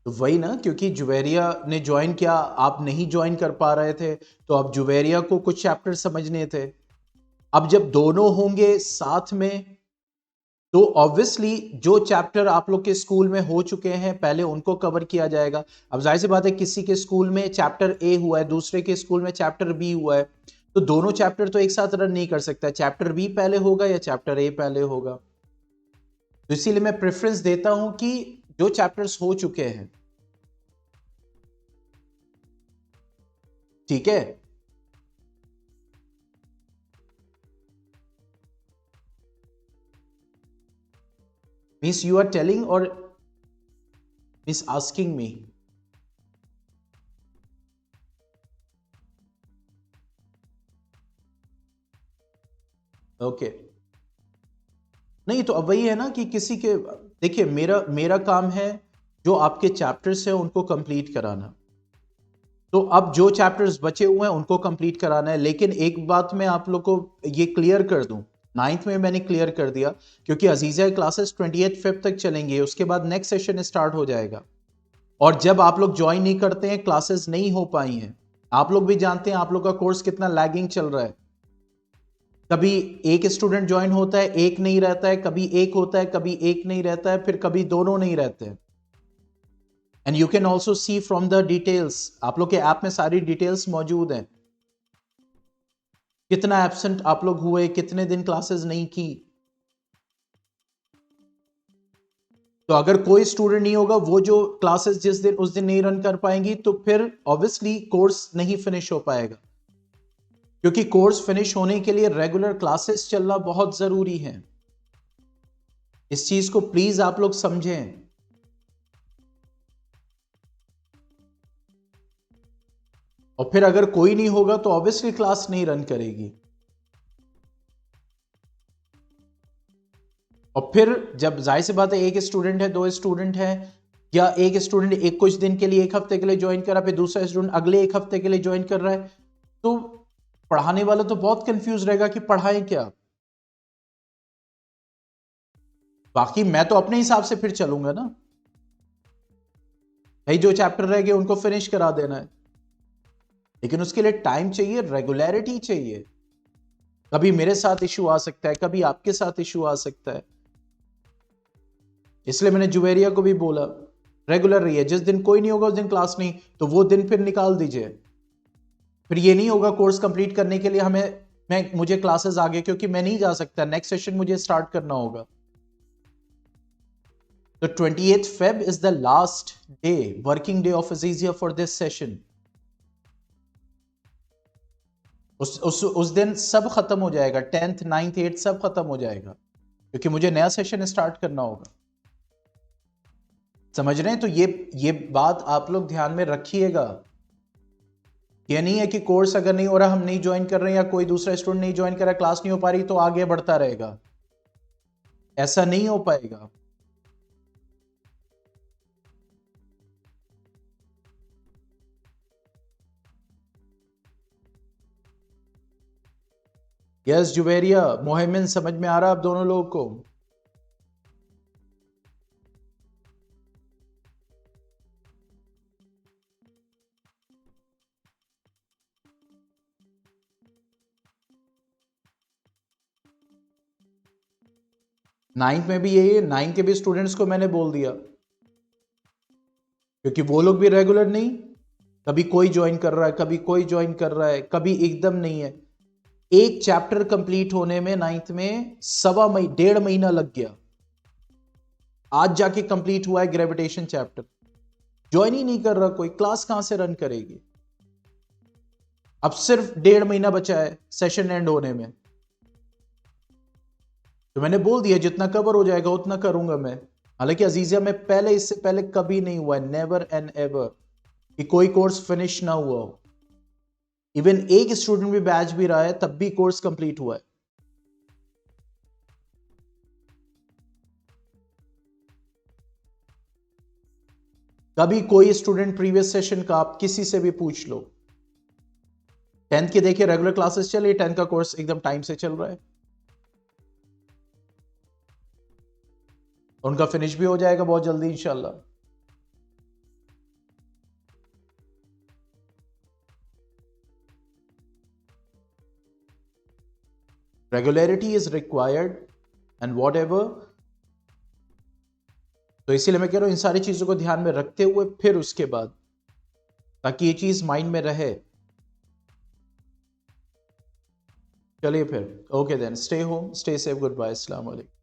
तो वही ना, क्योंकि जुवेरिया ने ज्वाइन किया, आप नहीं ज्वाइन कर पा रहे थे, तो अब जुवेरिया को कुछ चैप्टर समझने थे। अब जब दोनों होंगे साथ में तो ऑब्वियसली जो चैप्टर आप लोग के स्कूल में हो चुके हैं पहले उनको कवर किया जाएगा। अब जाहिर सी बात है किसी के स्कूल में चैप्टर ए हुआ है, दूसरे के स्कूल में चैप्टर बी हुआ है, तो दोनों चैप्टर तो एक साथ रन नहीं कर सकता, चैप्टर बी पहले होगा या चैप्टर ए पहले होगा। तो इसीलिए मैं प्रेफरेंस देता हूं कि जो चैप्टर्स हो चुके हैं, ठीक है, मीन्स यू आर टेलिंग और मीन्स आस्किंग मी? ओके, नहीं तो अब वही है ना कि किसी के, देखिए मेरा मेरा काम है जो आपके चैप्टर्स हैं उनको कंप्लीट कराना, तो अब जो चैप्टर्स बचे हुए हैं उनको कंप्लीट कराना है। लेकिन एक बात मैं आप लोग को ये क्लियर कर दूं, 9th में मैंने क्लियर कर दिया, क्योंकि अजीजा क्लासेस 28 फेब तक चलेंगे, उसके बाद नेक्स्ट सेशन स्टार्ट हो जाएगा। और जब आप लोग ज्वाइन नहीं करते हैं, क्लासेस नहीं हो पाई हैं, आप लोग भी जानते हैं आप लोग का कोर्स कितना लैगिंग चल रहा है। कभी एक स्टूडेंट ज्वाइन होता है, एक नहीं रहता है, कभी एक होता है, कभी एक नहीं रहता है, फिर कभी दोनों नहीं रहते हैं। And you can also see from the details, आप लोग के ऐप में सारी डिटेल्स मौजूद हैं, कितना एब्सेंट आप लोग हुए, कितने दिन क्लासेस नहीं की। तो अगर कोई स्टूडेंट नहीं होगा, वो जो क्लासेस जिस दिन उस दिन नहीं रन कर पाएंगी, तो फिर ऑब्वियसली कोर्स नहीं फिनिश हो पाएगा, क्योंकि कोर्स फिनिश होने के लिए रेगुलर क्लासेस चलना बहुत जरूरी है। इस चीज को प्लीज आप लोग समझें। और फिर अगर कोई नहीं होगा तो ऑब्वियसली क्लास नहीं रन करेगी। और फिर जब जाहिर सी बात है एक स्टूडेंट है, दो स्टूडेंट है, या एक स्टूडेंट एक कुछ दिन के लिए, एक हफ्ते के लिए ज्वाइन कर रहा है, फिर दूसरा स्टूडेंट अगले एक हफ्ते के लिए ज्वाइन कर रहा है, तो पढ़ाने वाला तो बहुत कंफ्यूज रहेगा कि पढ़ाएं क्या। बाकी मैं तो अपने हिसाब से फिर चलूंगा ना भाई, जो चैप्टर रह गए उनको फिनिश करा देना है, लेकिन उसके लिए टाइम चाहिए, रेगुलरिटी चाहिए। कभी मेरे साथ इशू आ सकता है, कभी आपके साथ इशू आ सकता है, इसलिए मैंने जुवेरिया को भी बोला रेगुलर रहिए, जिस दिन कोई नहीं होगा उस दिन क्लास नहीं, तो वो दिन फिर निकाल दीजिए। फिर ये नहीं होगा कोर्स कंप्लीट करने के लिए मुझे क्लासेस आगे, क्योंकि मैं नहीं जा सकता, नेक्स्ट सेशन मुझे स्टार्ट करना होगा। तो 28th Feb is the last day, working day of Azizia for this session. उस दिन सब खत्म हो जाएगा, 10th 9th 8th सब खत्म हो जाएगा, क्योंकि मुझे नया सेशन स्टार्ट करना होगा। समझ रहे हैं? तो ये बात आप लोग ध्यान में रखिएगा। ये नहीं है कि कोर्स अगर नहीं हो रहा, हम नहीं ज्वाइन कर रहे हैं, या कोई दूसरा स्टूडेंट नहीं ज्वाइन कर रहा, क्लास नहीं हो पा रही, तो आगे बढ़ता रहेगा। ऐसा नहीं हो पाएगा। यस जुवेरिया, मोहम्मद, समझ में आ रहा आप दोनों लोगों को? नाइन्थ में भी यही है, 9 के भी स्टूडेंट्स को मैंने बोल दिया, क्योंकि वो लोग भी रेगुलर नहीं, कभी कोई ज्वाइन कर रहा है, कभी कोई ज्वाइन कर रहा है, कभी एकदम नहीं है। एक चैप्टर कंप्लीट होने में 9th में 1.5 महीना लग गया, आज जाके कंप्लीट हुआ है ग्रेविटेशन चैप्टर। ज्वाइन ही नहीं कर रहा कोई, क्लास कहां से रन करेगी? अब सिर्फ 1.5 महीना बचा है सेशन एंड होने में, तो मैंने बोल दिया जितना कवर हो जाएगा उतना करूंगा मैं। हालांकि अजीजिया में पहले, इससे पहले कभी नहीं हुआ, नेवर एंड एवर, कि कोई कोर्स फिनिश ना हुआ हो। इवन एक स्टूडेंट भी बैच भी रहा है, तब भी कोर्स कंप्लीट हुआ है। कभी कोई स्टूडेंट प्रीवियस सेशन का आप किसी से भी पूछ लो, 10th के देखिए रेगुलर क्लासेस चल रही, 10th का कोर्स एकदम टाइम से चल रहा है, उनका फिनिश भी हो जाएगा बहुत जल्दी इंशाल्लाह। Regularity is required and what ever. तो इसीलिए मैं कह रहा हूं इन सारी चीजों को ध्यान में रखते हुए फिर उसके बाद, ताकि ये चीज माइंड में रहे। चलिए फिर, okay then, stay home, stay safe, good bye, अस्सलाम वालेकुम।